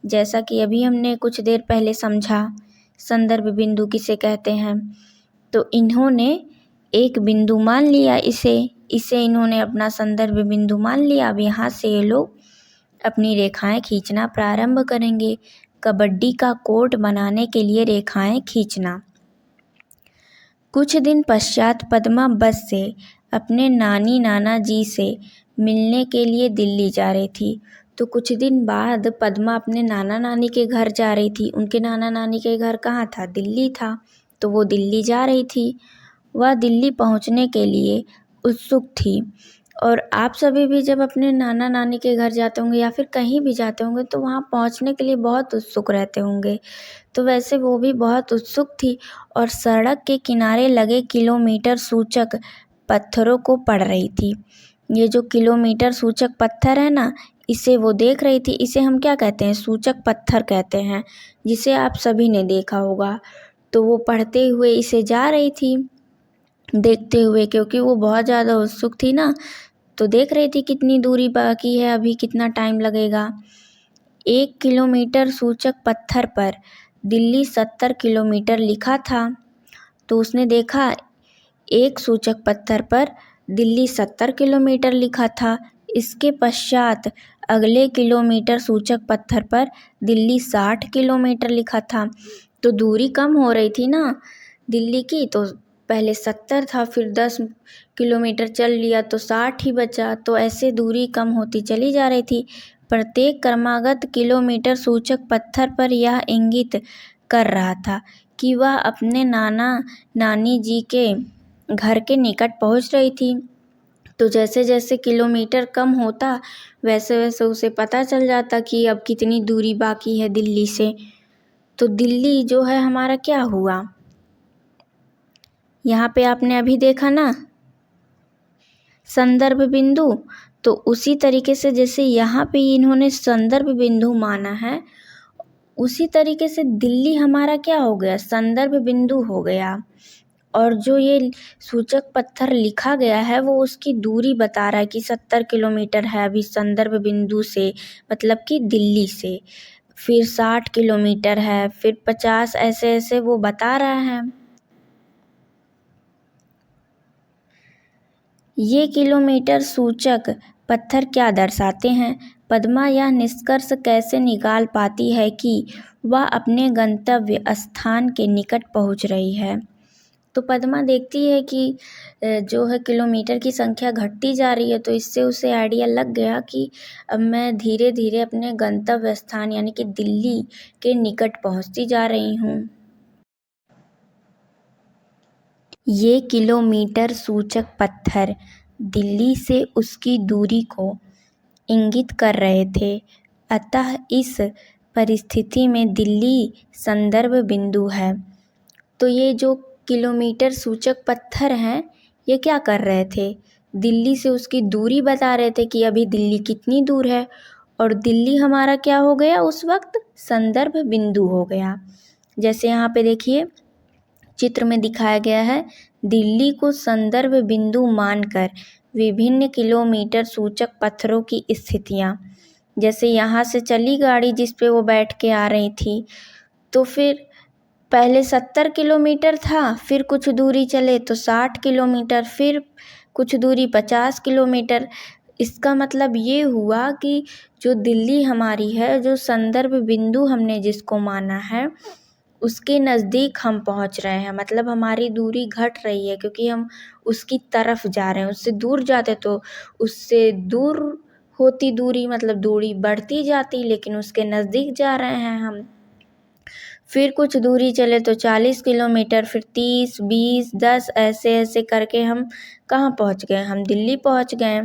जैसा कि अभी हमने कुछ देर पहले समझा संदर्भ बिंदु किसे कहते हैं। तो इन्होंने एक बिंदु मान लिया, इसे इन्होंने अपना संदर्भ बिंदु मान लिया। अब यहाँ से ये लोग अपनी रेखाएं खींचना प्रारंभ करेंगे। कबड्डी का कोर्ट बनाने के लिए रेखाएं खींचना। कुछ दिन पश्चात पद्मा बस से अपने नानी नाना जी से मिलने के लिए दिल्ली जा रही थी। तो कुछ दिन बाद पद्मा अपने नाना नानी के घर जा रही थी। उनके नाना नानी के घर कहाँ था? दिल्ली था। तो वो दिल्ली जा रही थी। वह दिल्ली पहुँचने के लिए उत्सुक थी। और आप सभी भी जब अपने नाना नानी के घर जाते होंगे या फिर कहीं भी जाते होंगे तो वहाँ पहुँचने के लिए बहुत उत्सुक रहते होंगे। तो वैसे वो भी बहुत उत्सुक थी और सड़क के किनारे लगे किलोमीटर सूचक पत्थरों को पढ़ रही थी। ये जो किलोमीटर सूचक पत्थर है ना, इसे वो देख रही थी। इसे हम क्या कहते हैं? सूचक पत्थर कहते हैं, जिसे आप सभी ने देखा होगा। तो वो पढ़ते हुए इसे जा रही थी, देखते हुए, क्योंकि वो बहुत ज़्यादा उत्सुक थी ना, तो देख रही थी कितनी दूरी बाकी है, अभी कितना टाइम लगेगा। 1 किलोमीटर सूचक पत्थर पर दिल्ली 70 किलोमीटर लिखा था। तो उसने देखा एक सूचक पत्थर पर दिल्ली 70 किलोमीटर लिखा था। इसके पश्चात अगले किलोमीटर सूचक पत्थर पर दिल्ली 60 किलोमीटर लिखा था। तो दूरी कम हो रही थी ना दिल्ली की, तो पहले 70 था, फिर 10 किलोमीटर चल लिया तो 60 ही बचा। तो ऐसे दूरी कम होती चली जा रही थी। प्रत्येक क्रमागत किलोमीटर सूचक पत्थर पर यह इंगित कर रहा था कि वह अपने नाना नानी जी के घर के निकट पहुंच रही थी। तो जैसे जैसे किलोमीटर कम होता वैसे वैसे उसे पता चल जाता कि अब कितनी दूरी बाकी है दिल्ली से। तो दिल्ली जो है हमारा क्या हुआ, यहाँ पे आपने अभी देखा ना संदर्भ बिंदु। तो उसी तरीके से जैसे यहाँ पे इन्होंने संदर्भ बिंदु माना है, उसी तरीके से दिल्ली हमारा क्या हो गया? संदर्भ बिंदु हो गया। और जो ये सूचक पत्थर लिखा गया है वो उसकी दूरी बता रहा है कि 70 किलोमीटर है अभी संदर्भ बिंदु से, मतलब कि दिल्ली से। फिर 60 किलोमीटर है, फिर 50, ऐसे ऐसे वो बता रहा है। ये किलोमीटर सूचक पत्थर क्या दर्शाते हैं? पद्मा यह निष्कर्ष कैसे निकाल पाती है कि वह अपने गंतव्य स्थान के निकट पहुंच रही है? तो पद्मा देखती है कि जो है किलोमीटर की संख्या घटती जा रही है, तो इससे उसे आइडिया लग गया कि अब मैं धीरे धीरे अपने गंतव्य स्थान यानी कि दिल्ली के निकट पहुंचती जा रही हूँ। ये किलोमीटर सूचक पत्थर दिल्ली से उसकी दूरी को इंगित कर रहे थे, अतः इस परिस्थिति में दिल्ली संदर्भ बिंदु है। तो ये जो किलोमीटर सूचक पत्थर हैं ये क्या कर रहे थे? दिल्ली से उसकी दूरी बता रहे थे कि अभी दिल्ली कितनी दूर है। और दिल्ली हमारा क्या हो गया उस वक्त? संदर्भ बिंदु हो गया। जैसे यहाँ पे देखिए चित्र में दिखाया गया है, दिल्ली को संदर्भ बिंदु मानकर विभिन्न किलोमीटर सूचक पत्थरों की स्थितियाँ। जैसे यहाँ से चली गाड़ी जिस पे वो बैठ के आ रही थी, तो फिर पहले 70 किलोमीटर था, फिर कुछ दूरी चले तो 60 किलोमीटर, फिर कुछ दूरी 50 किलोमीटर। इसका मतलब ये हुआ कि जो दिल्ली हमारी है, जो संदर्भ बिंदु हमने जिसको माना है, उसके नज़दीक हम पहुंच रहे हैं। मतलब हमारी दूरी घट रही है क्योंकि हम उसकी तरफ जा रहे हैं। उससे दूर जाते तो उससे दूर होती दूरी, मतलब दूरी बढ़ती जाती, लेकिन उसके नज़दीक जा रहे हैं हम। फिर कुछ दूरी चले तो 40 किलोमीटर, फिर 30, 20, 10, ऐसे ऐसे करके हम कहाँ पहुँच गए? हम दिल्ली पहुँच गए।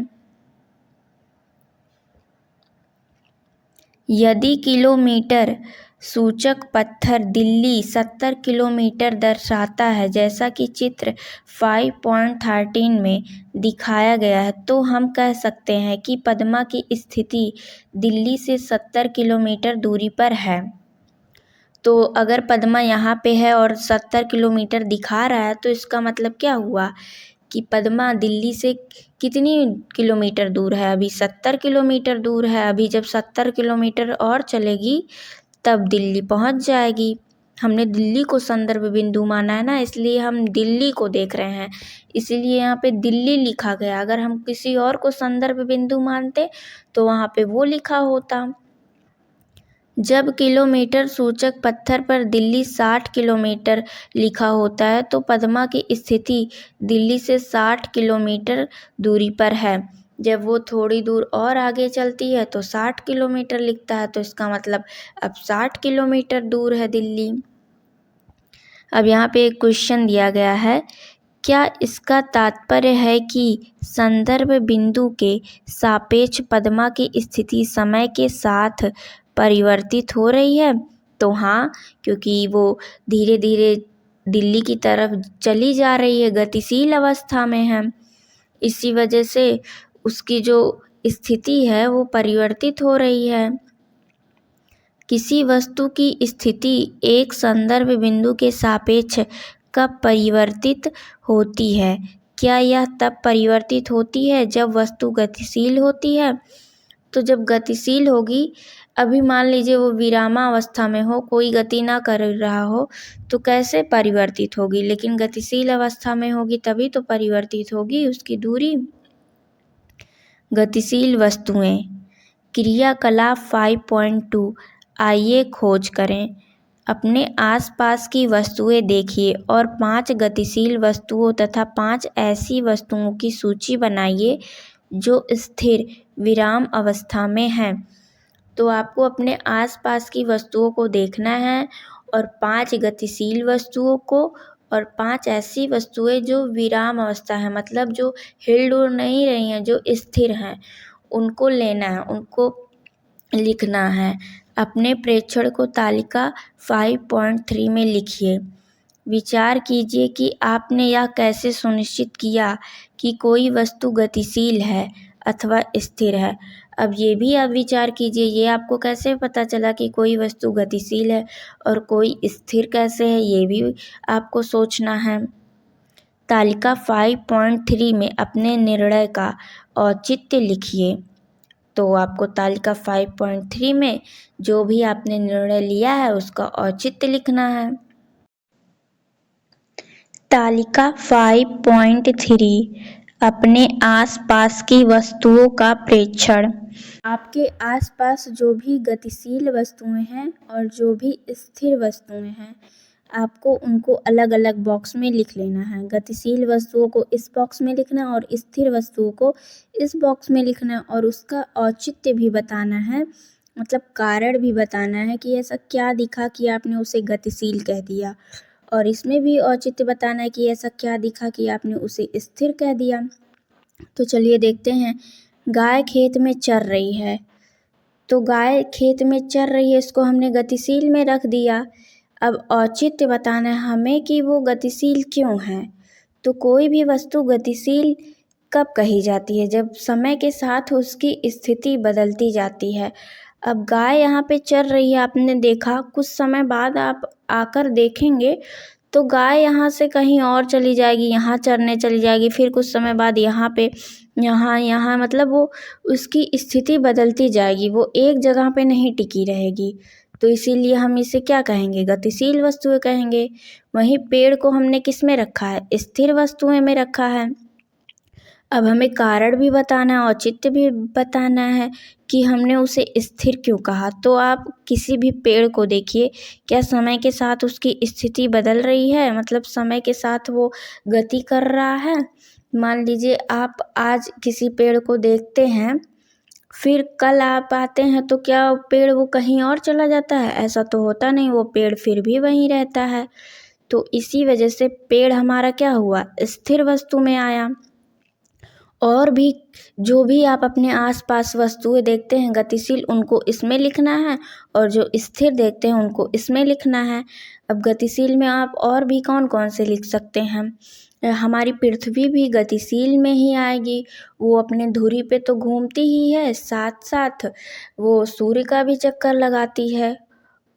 यदि किलोमीटर सूचक पत्थर दिल्ली 70 किलोमीटर दर्शाता है, जैसा कि चित्र 5.13 में दिखाया गया है, तो हम कह सकते हैं कि पद्मा की स्थिति दिल्ली से 70 किलोमीटर दूरी पर है। तो अगर पद्मा यहाँ पे है और 70 किलोमीटर दिखा रहा है, तो इसका मतलब क्या हुआ कि पद्मा दिल्ली से कितनी किलोमीटर दूर है? अभी 70 किलोमीटर दूर है। अभी जब 70 किलोमीटर और चलेगी तब दिल्ली पहुँच जाएगी। हमने दिल्ली को संदर्भ बिंदु माना है ना, इसलिए हम दिल्ली को देख रहे हैं, इसीलिए यहाँ पे दिल्ली लिखा गया। अगर हम किसी और को संदर्भ बिंदु मानते तो वहाँ पे वो लिखा होता। जब किलोमीटर सूचक पत्थर पर दिल्ली 60 किलोमीटर लिखा होता है तो पद्मा की स्थिति दिल्ली से 60 किलोमीटर दूरी पर है। जब वो थोड़ी दूर और आगे चलती है तो 60 किलोमीटर लिखता है, तो इसका मतलब अब 60 किलोमीटर दूर है दिल्ली। अब यहाँ पे एक क्वेश्चन दिया गया है क्या इसका तात्पर्य है कि संदर्भ बिंदु के सापेक्ष पद्मा की स्थिति समय के साथ परिवर्तित हो रही है? तो हाँ, क्योंकि वो धीरे धीरे दिल्ली की तरफ चली जा रही है, गतिशील अवस्था में है। इसी वजह से उसकी जो स्थिति है वो परिवर्तित हो रही है। किसी वस्तु की स्थिति एक संदर्भ बिंदु के सापेक्ष कब परिवर्तित होती है? क्या यह तब परिवर्तित होती है जब वस्तु गतिशील होती है? तो जब गतिशील होगी, अभी मान लीजिए वो विरामावस्था में हो, कोई गति ना कर रहा हो, तो कैसे परिवर्तित होगी? लेकिन गतिशील अवस्था में होगी तभी तो परिवर्तित होगी उसकी दूरी। गतिशील वस्तुएं। क्रियाकलाप 5.2। आइए खोज करें। अपने आसपास की वस्तुएं देखिए और 5 गतिशील वस्तुओं तथा 5 ऐसी वस्तुओं की सूची बनाइए जो स्थिर विराम अवस्था में हैं। तो आपको अपने आसपास की वस्तुओं को देखना है और 5 गतिशील वस्तुओं को और 5 ऐसी वस्तुएं जो विराम अवस्था है, मतलब जो हिल डुल नहीं रही हैं, जो स्थिर हैं, उनको लेना है, उनको लिखना है। अपने प्रेक्षण को तालिका 5.3 में लिखिए। विचार कीजिए कि आपने यह कैसे सुनिश्चित किया कि कोई वस्तु गतिशील है अथवा स्थिर है। अब ये भी आप विचार कीजिए, ये आपको कैसे पता चला कि कोई वस्तु गतिशील है और कोई स्थिर कैसे है, ये भी आपको सोचना है। तालिका 5.3 में अपने निर्णय का औचित्य लिखिए। तो आपको तालिका 5.3 में जो भी आपने निर्णय लिया है उसका औचित्य लिखना है। तालिका 5.3 अपने आसपास की वस्तुओं का प्रेक्षण। आपके आसपास जो भी गतिशील वस्तुएं हैं और जो भी स्थिर वस्तुएं हैं, आपको उनको अलग अलग बॉक्स में लिख लेना है। गतिशील वस्तुओं को इस बॉक्स में लिखना है और स्थिर वस्तुओं को इस बॉक्स में लिखना है और उसका औचित्य भी बताना है, मतलब कारण भी बताना है कि ऐसा क्या दिखा कि आपने उसे गतिशील कह दिया, और इसमें भी औचित्य बताना है कि ऐसा क्या दिखा कि आपने उसे स्थिर कह दिया। तो चलिए देखते हैं। गाय खेत में चर रही है, तो गाय खेत में चर रही है, इसको हमने गतिशील में रख दिया। अब औचित्य बताना है हमें कि वो गतिशील क्यों है। तो कोई भी वस्तु गतिशील कब कही जाती है? जब समय के साथ उसकी स्थिति बदलती जाती है। अब गाय यहाँ पे चर रही है, आपने देखा, कुछ समय बाद आप आकर देखेंगे तो गाय यहाँ से कहीं और चली जाएगी, यहाँ चरने चली जाएगी, फिर कुछ समय बाद यहाँ पे, यहाँ मतलब वो उसकी स्थिति बदलती जाएगी, वो एक जगह पे नहीं टिकी रहेगी। तो इसीलिए हम इसे क्या कहेंगे? गतिशील वस्तुएं कहेंगे। वहीं पेड़ को हमने किस में रखा है? स्थिर वस्तुएं में रखा है। अब हमें कारण भी बताना है, औचित्य भी बताना है कि हमने उसे स्थिर क्यों कहा। तो आप किसी भी पेड़ को देखिए, क्या समय के साथ उसकी स्थिति बदल रही है, मतलब समय के साथ वो गति कर रहा है। मान लीजिए आप आज किसी पेड़ को देखते हैं, फिर कल आप आते हैं, तो क्या पेड़ वो कहीं और चला जाता है? ऐसा तो होता नहीं, वो पेड़ फिर भी वहीं रहता है। तो इसी वजह से पेड़ हमारा क्या हुआ? स्थिर वस्तु में आया। और भी जो भी आप अपने आसपास वस्तुएं देखते हैं गतिशील, उनको इसमें लिखना है, और जो स्थिर देखते हैं उनको इसमें लिखना है। अब गतिशील में आप और भी कौन कौन से लिख सकते हैं? हमारी पृथ्वी भी गतिशील में ही आएगी। वो अपने धुरी पे तो घूमती ही है, साथ साथ वो सूर्य का भी चक्कर लगाती है।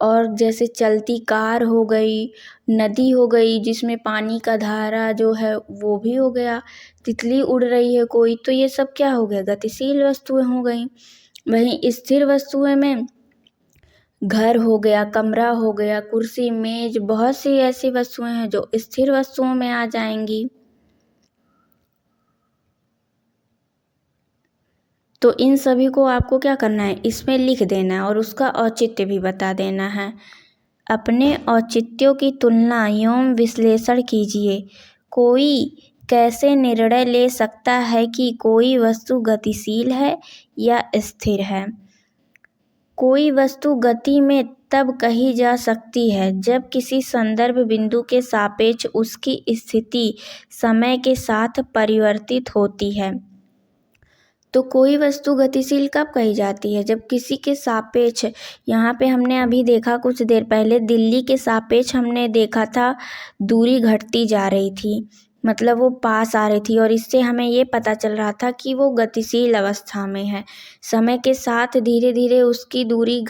और जैसे चलती कार हो गई, नदी हो गई जिसमें पानी का धारा जो है वो भी हो गया, तितली उड़ रही है कोई, तो ये सब क्या हो गया? गतिशील वस्तुएं हो गई। वहीं स्थिर वस्तुएं में घर हो गया, कमरा हो गया, कुर्सी, मेज, बहुत सी ऐसी वस्तुएं हैं जो स्थिर वस्तुओं में आ जाएंगी। तो इन सभी को आपको क्या करना है? इसमें लिख देना है और उसका औचित्य भी बता देना है। अपने औचित्यों की तुलना एवं विश्लेषण कीजिए। कोई कैसे निर्णय ले सकता है कि कोई वस्तु गतिशील है या स्थिर है? कोई वस्तु गति में तब कही जा सकती है जब किसी संदर्भ बिंदु के सापेक्ष उसकी स्थिति समय के साथ परिवर्तित होती है। तो कोई वस्तु गतिशील कब कही जाती है? जब किसी के सापेक्ष, यहाँ पे हमने अभी देखा कुछ देर पहले दिल्ली के सापेक्ष हमने देखा था दूरी घटती जा रही थी, मतलब वो पास आ रही थी, और इससे हमें ये पता चल रहा था कि वो गतिशील अवस्था में है। समय के साथ धीरे धीरे उसकी दूरी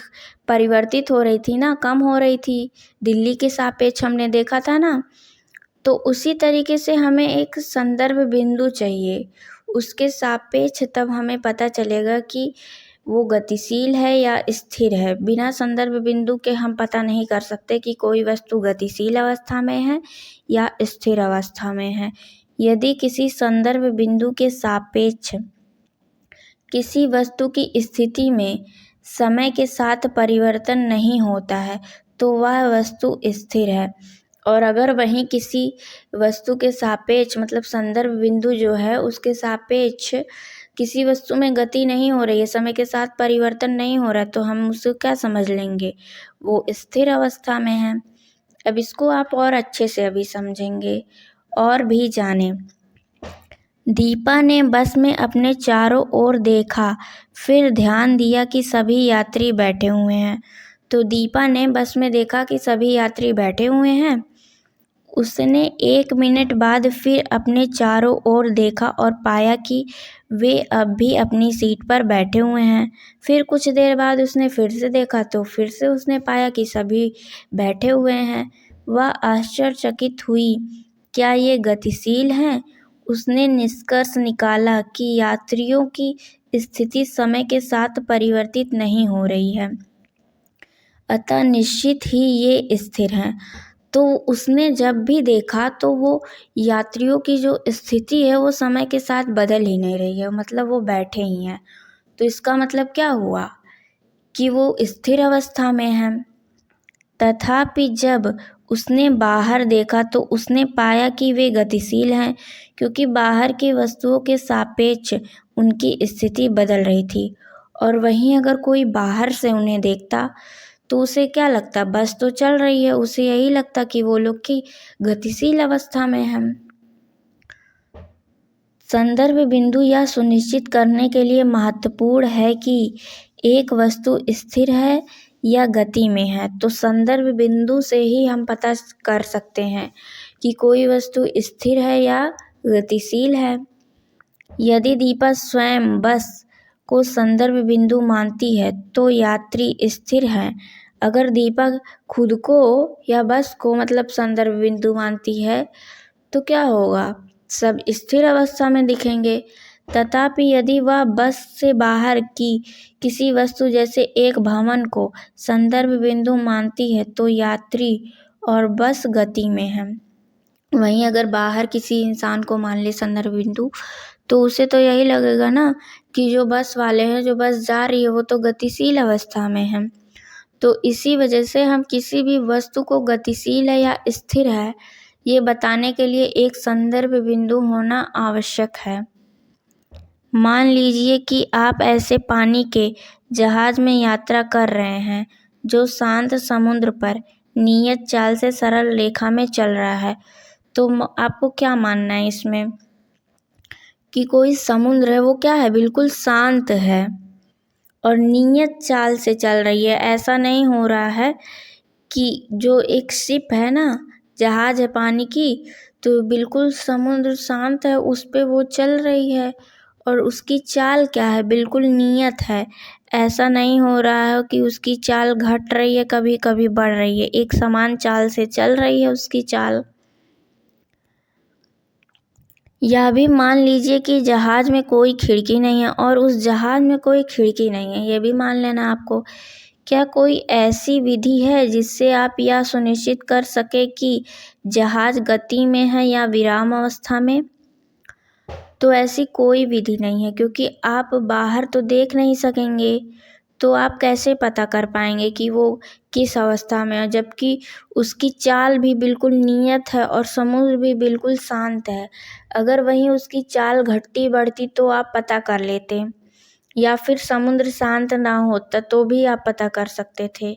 परिवर्तित हो रही थी ना, कम हो रही थी, दिल्ली के सापेक्ष हमने देखा था ना। तो उसी तरीके से हमें एक संदर्भ बिंदु चाहिए, उसके सापेक्ष, तब हमें पता चलेगा कि वो गतिशील है या स्थिर है। बिना संदर्भ बिंदु के हम पता नहीं कर सकते कि कोई वस्तु गतिशील अवस्था में है या स्थिर अवस्था में है। यदि किसी संदर्भ बिंदु के सापेक्ष किसी वस्तु की स्थिति में समय के साथ परिवर्तन नहीं होता है तो वह वस्तु स्थिर है, और अगर वहीं किसी वस्तु के सापेक्ष, मतलब संदर्भ बिंदु जो है उसके सापेक्ष किसी वस्तु में गति नहीं हो रही है, समय के साथ परिवर्तन नहीं हो रहा है, तो हम उसे क्या समझ लेंगे? वो स्थिर अवस्था में है। अब इसको आप और अच्छे से अभी समझेंगे और भी जानें। दीपा ने बस में अपने चारों ओर देखा, फिर ध्यान दिया कि सभी यात्री बैठे हुए हैं। तो दीपा ने बस में देखा कि सभी यात्री बैठे हुए हैं। उसने 1 मिनट बाद फिर अपने चारों ओर देखा और पाया कि वे अब भी अपनी सीट पर बैठे हुए हैं। फिर कुछ देर बाद उसने फिर से देखा तो फिर से उसने पाया कि सभी बैठे हुए हैं। वह आश्चर्यचकित हुई, क्या ये गतिशील हैं? उसने निष्कर्ष निकाला कि यात्रियों की स्थिति समय के साथ परिवर्तित नहीं हो रही है, अतः निश्चित ही ये स्थिर हैं। तो उसने जब भी देखा तो वो यात्रियों की जो स्थिति है वो समय के साथ बदल ही नहीं रही है, मतलब वो बैठे ही हैं। तो इसका मतलब क्या हुआ कि वो स्थिर अवस्था में हैं। तथापि जब उसने बाहर देखा तो उसने पाया कि वे गतिशील हैं, क्योंकि बाहर की वस्तुओं के सापेक्ष उनकी स्थिति बदल रही थी। और वहीं अगर कोई बाहर से उन्हें देखता तो उसे क्या लगता? बस तो चल रही है, उसे यही लगता कि वो लोग की गतिशील अवस्था में हैं। संदर्भ बिंदु यह सुनिश्चित करने के लिए महत्वपूर्ण है कि एक वस्तु स्थिर है या गति में है। तो संदर्भ बिंदु से ही हम पता कर सकते हैं कि कोई वस्तु स्थिर है या गतिशील है। यदि दीपा स्वयं बस को संदर्भ बिंदु मानती है तो यात्री स्थिर हैं। अगर दीपा खुद को या बस को मतलब संदर्भ बिंदु मानती है तो क्या होगा? सब स्थिर अवस्था में दिखेंगे। तथापि यदि वह बस से बाहर की किसी वस्तु जैसे एक भवन को संदर्भ बिंदु मानती है तो यात्री और बस गति में है। वहीं अगर बाहर किसी इंसान को मान ले संदर्भ बिंदु तो उसे तो यही लगेगा ना कि जो बस वाले हैं, जो बस जा रही है, वो तो गतिशील अवस्था में है। तो इसी वजह से हम किसी भी वस्तु को गतिशील है या स्थिर है ये बताने के लिए एक संदर्भ बिंदु होना आवश्यक है। मान लीजिए कि आप ऐसे पानी के जहाज में यात्रा कर रहे हैं जो शांत समुद्र पर नियत चाल से सरल रेखा में चल रहा है। तो आपको क्या मानना है इसमें कि कोई समुद्र है वो क्या है? बिल्कुल शांत है और नियत चाल से चल रही है। ऐसा नहीं हो रहा है कि जो एक शिप है ना, जहाज है पानी की, तो बिल्कुल समुद्र शांत है, उस पे वो चल रही है और उसकी चाल क्या है? बिल्कुल नियत है। ऐसा नहीं हो रहा है कि उसकी चाल घट रही है, कभी कभी बढ़ रही है, एक समान चाल से चल रही है उसकी चाल। यह भी मान लीजिए कि जहाज में कोई खिड़की नहीं है और उस जहाज में कोई खिड़की नहीं है, ये भी मान लेना आपको। क्या कोई ऐसी विधि है जिससे आप यह सुनिश्चित कर सके कि जहाज गति में है या विराम अवस्था में? तो ऐसी कोई विधि नहीं है, क्योंकि आप बाहर तो देख नहीं सकेंगे, तो आप कैसे पता कर पाएंगे कि वो किस अवस्था में है, जबकि उसकी चाल भी बिल्कुल नियत है और समुद्र भी बिल्कुल शांत है। अगर वहीं उसकी चाल घटती बढ़ती तो आप पता कर लेते, या फिर समुद्र शांत ना होता तो भी आप पता कर सकते थे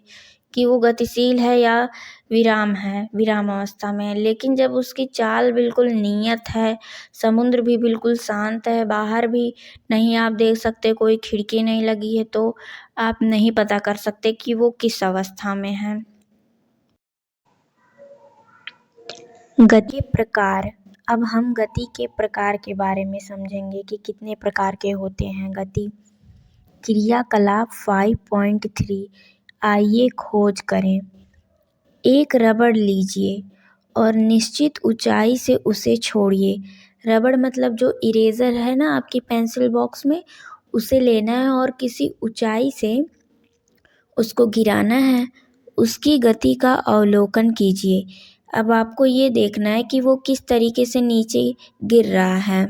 कि वो गतिशील है या विराम अवस्था में है। लेकिन जब उसकी चाल बिल्कुल नियत है, समुद्र भी बिल्कुल शांत है, बाहर भी नहीं आप देख सकते, कोई खिड़की नहीं लगी है, तो आप नहीं पता कर सकते कि वो किस अवस्था में है। गति के प्रकार। अब हम गति के प्रकार के बारे में समझेंगे कि कितने प्रकार के होते हैं गति। क्रियाकलाप 5.3 आइए खोज करें। एक रबड़ लीजिए और निश्चित ऊंचाई से उसे छोड़िए। रबड़ मतलब जो इरेज़र है ना आपकी पेंसिल बॉक्स में, उसे लेना है और किसी ऊंचाई से उसको गिराना है। उसकी गति का अवलोकन कीजिए। अब आपको ये देखना है कि वो किस तरीके से नीचे गिर रहा है।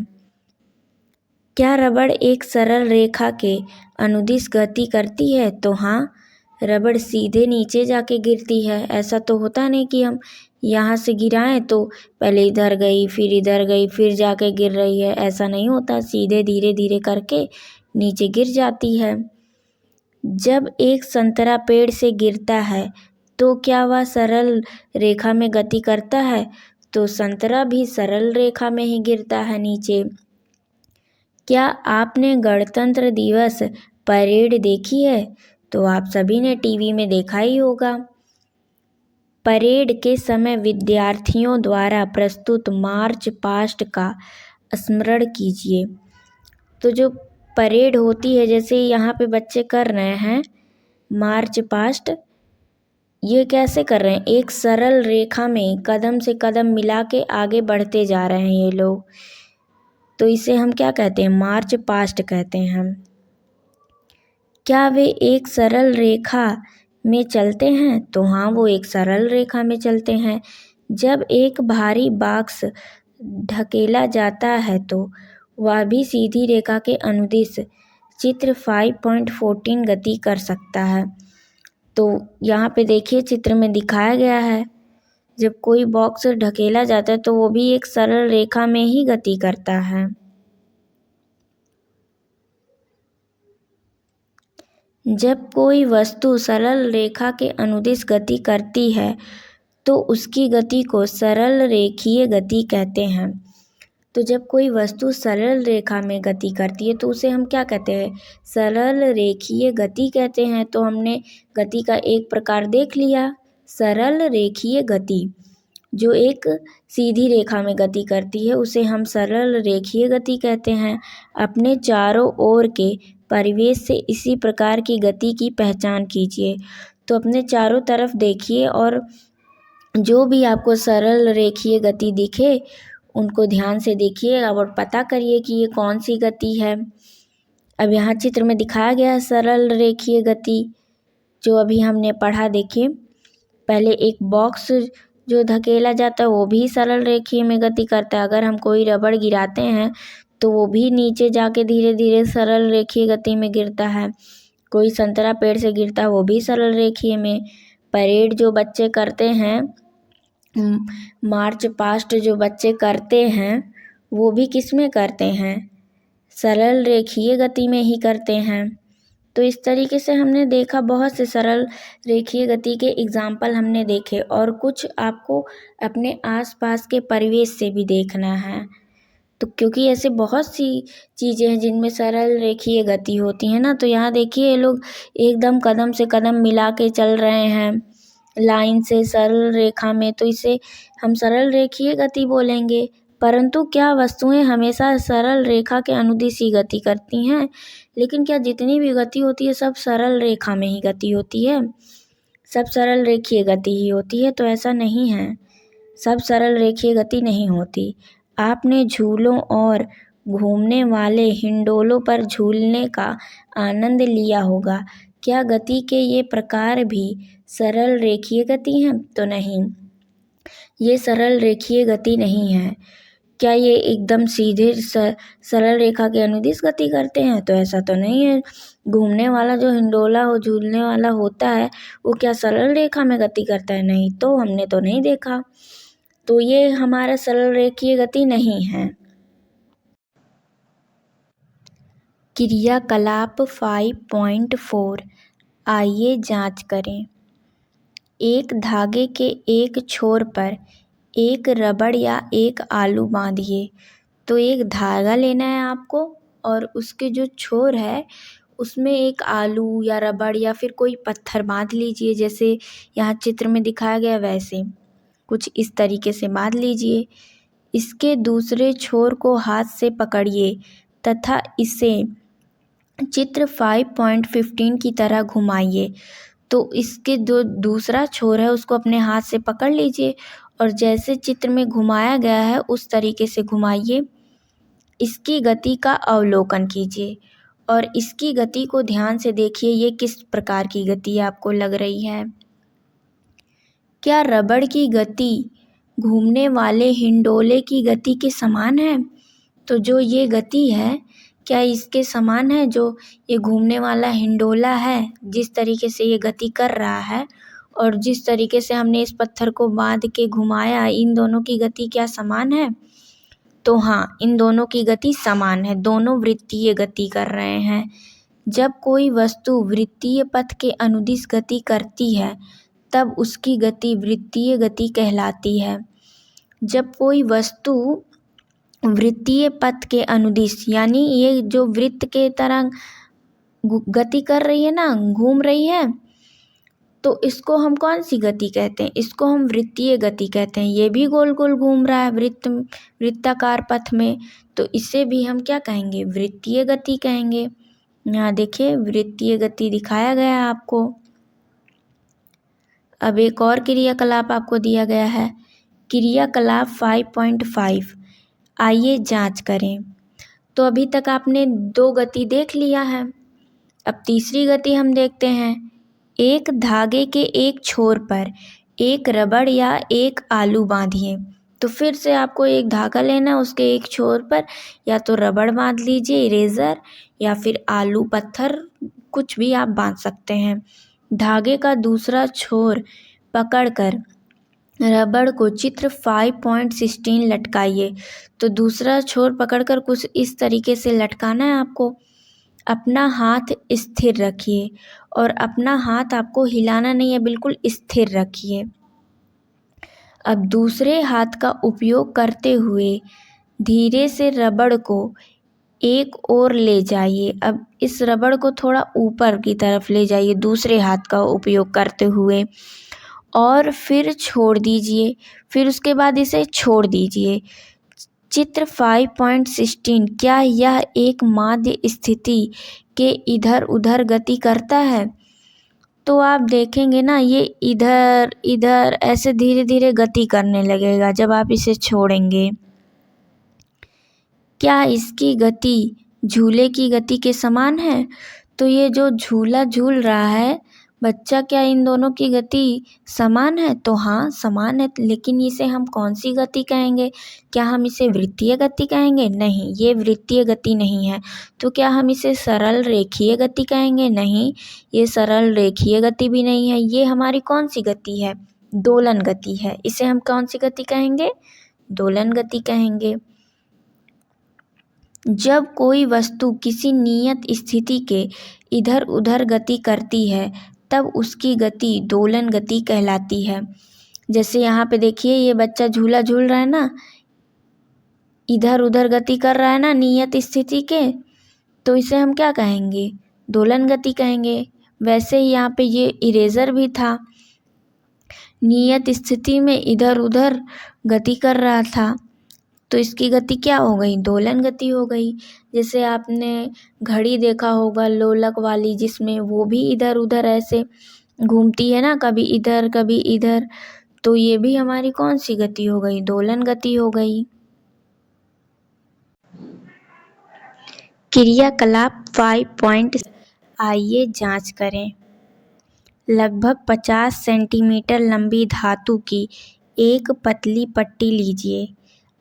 क्या रबड़ एक सरल रेखा के अनुदिश गति करती है? तो हाँ, रबड़ सीधे नीचे जाके गिरती है। ऐसा तो होता नहीं कि हम यहाँ से गिराएं तो पहले इधर गई, फिर जाके गिर रही है। ऐसा नहीं होता, सीधे धीरे धीरे करके नीचे गिर जाती है। जब एक संतरा पेड़ से गिरता है तो क्या वह सरल रेखा में गति करता है? तो संतरा भी सरल रेखा में ही गिरता है नीचे। क्या आपने गणतंत्र दिवस परेड देखी है? तो आप सभी ने टीवी में देखा ही होगा। परेड के समय विद्यार्थियों द्वारा प्रस्तुत मार्च पास्ट का स्मरण कीजिए। तो जो परेड होती है, जैसे यहाँ पे बच्चे कर रहे हैं मार्च पास्ट, ये कैसे कर रहे हैं? एक सरल रेखा में कदम से कदम मिला के आगे बढ़ते जा रहे हैं ये लोग। तो इसे हम क्या कहते हैं? मार्च पास्ट कहते हैं हम। क्या वे एक सरल रेखा में चलते हैं? तो हाँ, वो एक सरल रेखा में चलते हैं। जब एक भारी बॉक्स ढकेला जाता है तो वह भी सीधी रेखा के अनुदिश चित्र 5.14 गति कर सकता है। तो यहाँ पे देखिए चित्र में दिखाया गया है, जब कोई बॉक्स ढकेला जाता है तो वो भी एक सरल रेखा में ही गति करता है। जब कोई वस्तु सरल रेखा के अनुदिश गति करती है तो उसकी गति को सरल रेखीय गति कहते हैं। तो जब कोई वस्तु सरल रेखा में गति करती है तो उसे हम क्या कहते हैं? सरल रेखीय गति कहते हैं। तो हमने गति का एक प्रकार देख लिया, सरल रेखीय गति। जो एक सीधी रेखा में गति करती है उसे हम सरल रेखीय गति कहते हैं। अपने चारों ओर के परिवेश से इसी प्रकार की गति की पहचान कीजिए। तो अपने चारों तरफ देखिए और जो भी आपको सरल रेखीय गति दिखे उनको ध्यान से देखिए और पता करिए कि ये कौन सी गति है। अब यहाँ चित्र में दिखाया गया है सरल रेखीय गति, जो अभी हमने पढ़ा। देखिए, पहले एक बॉक्स जो धकेला जाता है वो भी सरल रेखीय में गति करता है। अगर हम कोई रबड़ गिराते हैं तो वो भी नीचे जाके धीरे धीरे सरल रेखीय गति में गिरता है। कोई संतरा पेड़ से गिरता है वो भी सरल रेखीय में। परेड जो बच्चे करते हैं, मार्च पास्ट जो बच्चे करते हैं, वो भी किस में करते हैं? सरल रेखीय गति में ही करते हैं। तो इस तरीके से हमने देखा, बहुत से सरल रेखीय गति के एग्जाम्पल हमने देखे, और कुछ आपको अपने आसपास के परिवेश से भी देखना है। तो क्योंकि ऐसे बहुत सी चीज़ें हैं जिनमें सरल रेखीय गति होती है ना। तो यहाँ देखिए, ये लोग एकदम कदम से कदम मिला के चल रहे हैं लाइन से सरल रेखा में, तो इसे हम सरल रेखीय गति बोलेंगे। परंतु क्या वस्तुएं हमेशा सरल रेखा के अनुदिश ही गति करती हैं? लेकिन क्या जितनी भी गति होती है सब सरल रेखा में ही गति होती है? सब सरल रेखीय गति ही होती है? तो ऐसा नहीं है, सब सरल रेखीय गति नहीं होती। आपने झूलों और घूमने वाले हिंडोलों पर झूलने का आनंद लिया होगा। क्या गति के ये प्रकार भी सरल रेखीय गति हैं? तो नहीं, ये सरल रेखीय गति नहीं है। क्या ये एकदम सीधे सरल रेखा के अनुदिश गति करते हैं? तो ऐसा तो नहीं है। घूमने वाला जो हिंडोला हो, झूलने वाला होता है, वो क्या सरल रेखा में गति करता है? नहीं, तो हमने तो नहीं देखा। तो ये हमारा सरल रेखीय गति नहीं है। क्रियाकलाप 5.4 आइए जांच करें। एक धागे के एक छोर पर एक रबड़ या एक आलू बांधिए। तो एक धागा लेना है आपको और उसके जो छोर है उसमें एक आलू या रबड़ या फिर कोई पत्थर बांध लीजिए, जैसे यहाँ चित्र में दिखाया गया वैसे कुछ इस तरीके से बांध लीजिए। इसके दूसरे छोर को हाथ से पकड़िए तथा इसे चित्र 5.15 की तरह घुमाइए। तो इसके जो दूसरा छोर है उसको अपने हाथ से पकड़ लीजिए और जैसे चित्र में घुमाया गया है उस तरीके से घुमाइए। इसकी गति का अवलोकन कीजिए और इसकी गति को ध्यान से देखिए, ये किस प्रकार की गति आपको लग रही है। क्या रबड़ की गति घूमने वाले हिंडोले की गति के समान है? तो जो ये गति है क्या इसके समान है? जो ये घूमने वाला हिंडोला है जिस तरीके से ये गति कर रहा है और जिस तरीके से हमने इस पत्थर को बांध के घुमाया, इन दोनों की गति क्या समान है? तो हाँ, इन दोनों की गति समान है, दोनों वृत्तीय गति कर रहे हैं। जब कोई वस्तु वृत्तीय पथ के अनुदिश गति करती है तब उसकी गति वृत्तीय गति कहलाती है। जब कोई वस्तु वृत्तीय पथ के अनुदिश, यानी ये जो वृत्त के तरह गति कर रही है ना, घूम रही है, तो इसको हम कौन सी गति कहते हैं? इसको हम वृत्तीय गति कहते हैं। ये भी गोल गोल घूम रहा है वृत्ताकार पथ में, तो इसे भी हम क्या कहेंगे? वृत्तीय गति कहेंगे। यहाँ देखिए वृत्तीय गति दिखाया गया है आपको। अब एक और क्रियाकलाप आपको दिया गया है, क्रियाकलाप 5.5। आइए जांच करें। तो अभी तक आपने 2 गति देख लिया है, अब तीसरी गति हम देखते हैं। एक धागे के एक छोर पर एक रबड़ या एक आलू बांधिए। तो फिर से आपको एक धागा लेना है, उसके एक छोर पर या तो रबड़ बांध लीजिए इरेज़र, या फिर आलू पत्थर कुछ भी आप बांध सकते हैं। धागे का दूसरा छोर पकड़कर रबड़ को चित्र 5.16 लटकाइए। तो दूसरा छोर पकड़कर कुछ इस तरीके से लटकाना है आपको। अपना हाथ स्थिर रखिए और अपना हाथ आपको हिलाना नहीं है, बिल्कुल स्थिर रखिए। अब दूसरे हाथ का उपयोग करते हुए धीरे से रबड़ को एक ओर ले जाइए। अब इस रबड़ को थोड़ा ऊपर की तरफ ले जाइए दूसरे हाथ का उपयोग करते हुए और फिर छोड़ दीजिए। फिर उसके बाद इसे छोड़ दीजिए। चित्र 5.16, क्या यह एक माध्य स्थिति के इधर उधर गति करता है? तो आप देखेंगे ना, ये इधर इधर ऐसे धीरे धीरे गति करने लगेगा जब आप इसे छोड़ेंगे। क्या इसकी गति झूले की गति के समान है? तो ये जो झूला झूल रहा है बच्चा, क्या इन दोनों की गति समान है? तो हाँ समान है, लेकिन इसे हम कौन सी गति कहेंगे? क्या हम इसे वृत्तीय गति कहेंगे? नहीं, ये वृत्तीय गति नहीं है। तो क्या हम इसे सरल रेखीय गति कहेंगे? नहीं, ये सरल रेखीय गति भी नहीं है। ये हमारी कौन सी गति है? दोलन गति है। इसे हम कौन सी गति कहेंगे? दोलन गति कहेंगे। जब कोई वस्तु किसी नियत स्थिति के इधर उधर गति करती है तब उसकी गति दोलन गति कहलाती है। जैसे यहाँ पे देखिए ये बच्चा झूला झूल रहा है ना, इधर उधर गति कर रहा है ना नियत स्थिति के, तो इसे हम क्या कहेंगे? दोलन गति कहेंगे। वैसे ही यहाँ पे ये इरेज़र भी था, नियत स्थिति में इधर उधर गति कर रहा था, तो इसकी गति क्या हो गई? दोलन गति हो गई। जैसे आपने घड़ी देखा होगा लोलक वाली, जिसमें वो भी इधर उधर ऐसे घूमती है ना, कभी इधर कभी इधर, तो ये भी हमारी कौन सी गति हो गई? दोलन गति हो गई। क्रियाकलाप 5. आइए जांच करें। लगभग 50 सेंटीमीटर लंबी धातु की एक पतली पट्टी लीजिए।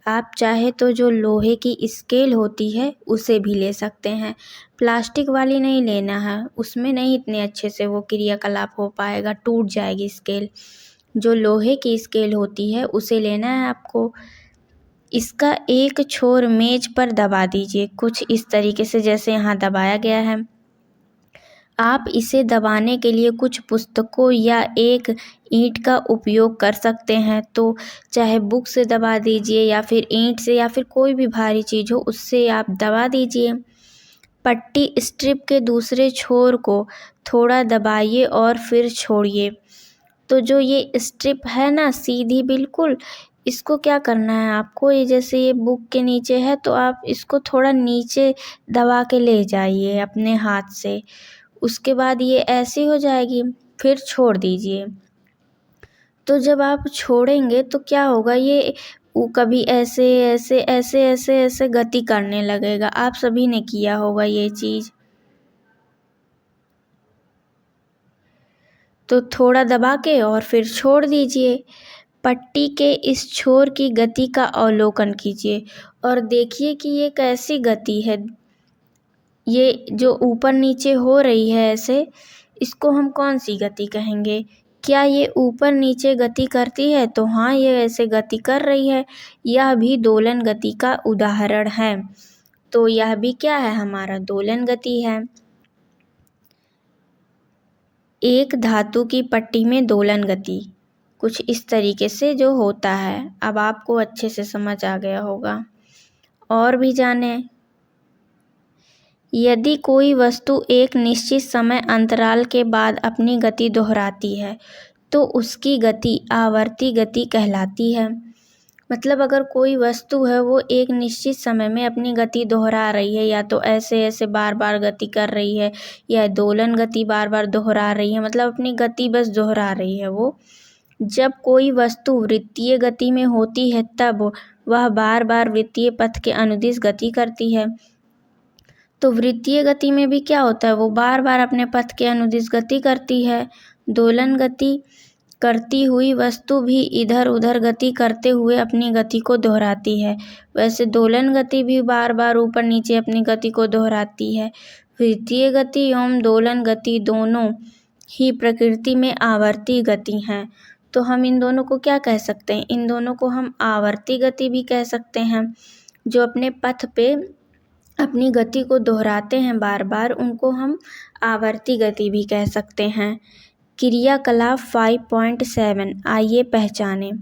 आप चाहे तो जो लोहे की स्केल होती है उसे भी ले सकते हैं, प्लास्टिक वाली नहीं लेना है, उसमें नहीं इतने अच्छे से वो क्रियाकलाप हो पाएगा, टूट जाएगी स्केल। जो लोहे की स्केल होती है उसे लेना है आपको। इसका एक छोर मेज पर दबा दीजिए, कुछ इस तरीके से जैसे यहाँ दबाया गया है। आप इसे दबाने के लिए कुछ पुस्तकों या एक ईंट का उपयोग कर सकते हैं। तो चाहे बुक से दबा दीजिए या फिर ईंट से या फिर कोई भी भारी चीज़ हो उससे आप दबा दीजिए। पट्टी स्ट्रिप के दूसरे छोर को थोड़ा दबाइए और फिर छोड़िए। तो जो ये स्ट्रिप है ना सीधी बिल्कुल, इसको क्या करना है आपको, ये जैसे ये बुक के नीचे है तो आप इसको थोड़ा नीचे दबा के ले जाइए अपने हाथ से। उसके बाद ये ऐसी हो जाएगी, फिर छोड़ दीजिए। तो जब आप छोड़ेंगे तो क्या होगा, ये वो कभी ऐसे ऐसे ऐसे ऐसे ऐसे गति करने लगेगा। आप सभी ने किया होगा ये चीज़। तो थोड़ा दबा के और फिर छोड़ दीजिए। पट्टी के इस छोर की गति का अवलोकन कीजिए और देखिए कि ये कैसी गति है। ये जो ऊपर नीचे हो रही है ऐसे, इसको हम कौन सी गति कहेंगे? क्या ये ऊपर नीचे गति करती है? तो हाँ, ये ऐसे गति कर रही है। यह भी दोलन गति का उदाहरण है। तो यह भी क्या है, हमारा दोलन गति है। एक धातु की पट्टी में दोलन गति कुछ इस तरीके से जो होता है। अब आपको अच्छे से समझ आ गया होगा। और भी जाने, यदि कोई वस्तु एक निश्चित समय अंतराल के बाद अपनी गति दोहराती है तो उसकी गति आवर्ती गति कहलाती है। मतलब अगर कोई वस्तु है वो एक निश्चित समय में अपनी गति दोहरा रही है, या तो ऐसे ऐसे बार बार गति कर रही है या दोलन गति बार बार दोहरा रही है, मतलब अपनी गति बस दोहरा रही है वो। जब कोई वस्तु वृत्तीय गति में होती है तब वह बार बार वृत्तीय पथ के अनुदिश गति करती है। तो वृत्तीय गति में भी क्या होता है, वो बार बार अपने पथ के अनुदिश गति करती है। दोलन गति करती हुई वस्तु भी इधर उधर गति करते हुए अपनी गति को दोहराती है। वैसे दोलन गति भी बार बार ऊपर नीचे अपनी गति को दोहराती है। वृत्तीय गति एवं दोलन गति दोनों ही प्रकृति में आवर्ती गति हैं। तो हम इन दोनों को क्या कह सकते हैं, इन दोनों को हम आवर्ती गति भी कह सकते हैं। जो अपने पथ पे अपनी गति को दोहराते हैं बार बार, उनको हम आवर्ती गति भी कह सकते हैं। क्रियाकलाप 5.7 आइए पहचानें।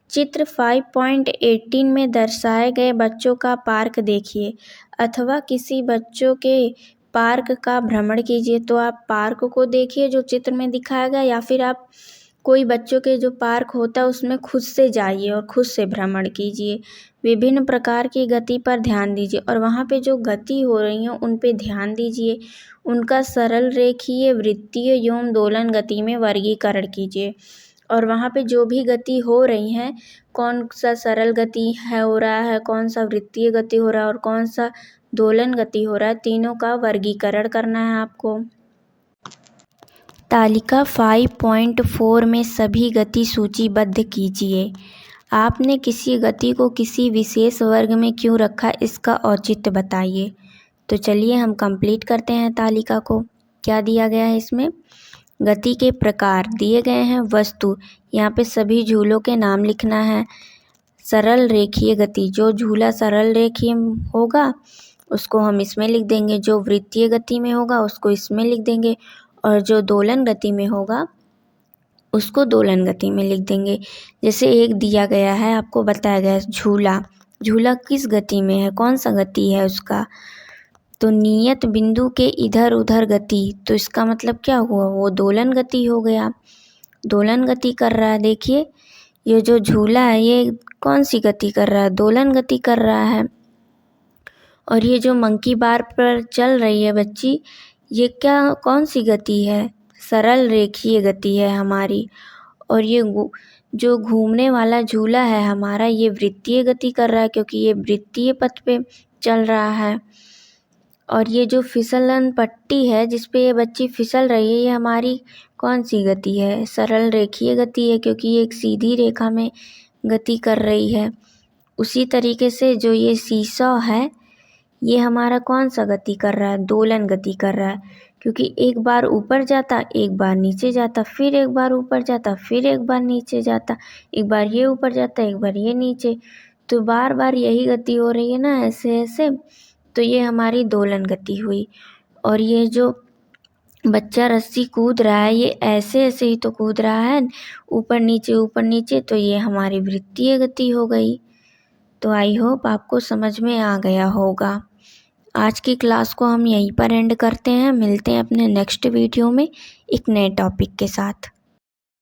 चित्र 5.18 में दर्शाए गए बच्चों का पार्क देखिए अथवा किसी बच्चों के पार्क का भ्रमण कीजिए। तो आप पार्क को देखिए जो चित्र में दिखाया गया, या फिर आप कोई बच्चों के जो पार्क होता है उसमें खुद से जाइए और खुद से भ्रमण कीजिए। विभिन्न प्रकार की गति पर ध्यान दीजिए और वहाँ पे जो गति हो रही है उन पे ध्यान दीजिए। उनका सरल रेखीय वृत्तीय एवं दोलन गति में वर्गीकरण कीजिए। और वहाँ पे जो भी गति हो रही है, कौन सा सरल गति है हो रहा है, कौन सा वृत्तीय गति हो रहा है और कौन सा दोलन गति हो रहा है, तीनों का वर्गीकरण करना है आपको। तालिका 5.4 में सभी गति सूचीबद्ध कीजिए। आपने किसी गति को किसी विशेष वर्ग में क्यों रखा, इसका औचित्य बताइए। तो चलिए हम कंप्लीट करते हैं तालिका को। क्या दिया गया है इसमें, गति के प्रकार दिए गए हैं। वस्तु, यहाँ पे सभी झूलों के नाम लिखना है। सरल रेखीय गति, जो झूला सरल रेखीय होगा उसको हम इसमें लिख देंगे, जो वृत्तीय गति में होगा उसको इसमें लिख देंगे, और जो दोलन गति में होगा उसको दोलन गति में लिख देंगे। जैसे एक दिया गया है, आपको बताया गया है झूला, झूला किस गति में है, कौन सा गति है उसका, तो नियत बिंदु के इधर उधर गति, तो इसका मतलब क्या हुआ, वो दोलन गति हो गया, दोलन गति कर रहा है। देखिए ये जो झूला है ये कौन सी गति कर रहा है, दोलन गति कर रहा है। और ये जो मंकी बार पर चल रही है बच्ची, ये क्या कौन सी गति है, सरल रेखीय गति है हमारी। और ये जो घूमने वाला झूला है हमारा, ये वृत्तीय गति कर रहा है क्योंकि ये वृत्तीय पथ पे चल रहा है। और ये जो फिसलन पट्टी है जिस पे ये बच्ची फिसल रही है, ये हमारी कौन सी गति है, सरल रेखीय गति है क्योंकि ये एक सीधी रेखा में गति कर रही है। उसी तरीके से जो ये सीसॉ है ये हमारा कौन सा गति कर रहा है, दोलन गति कर रहा है क्योंकि एक बार ऊपर जाता, एक बार नीचे जाता, फिर एक बार ऊपर जाता, फिर एक बार नीचे जाता, एक बार ये ऊपर जाता, एक बार ये नीचे, तो बार बार यही गति हो रही है ना, ऐसे ऐसे, तो ये हमारी दोलन गति हुई। और ये जो बच्चा रस्सी कूद रहा है, ये ऐसे ऐसे ही तो कूद रहा है, ऊपर नीचे, तो ये हमारी वृत्तीय गति हो गई। तो आई होप आपको समझ में आ गया होगा। आज की क्लास को हम यहीं पर एंड करते हैं। मिलते हैं अपने नेक्स्ट वीडियो में एक नए टॉपिक के साथ।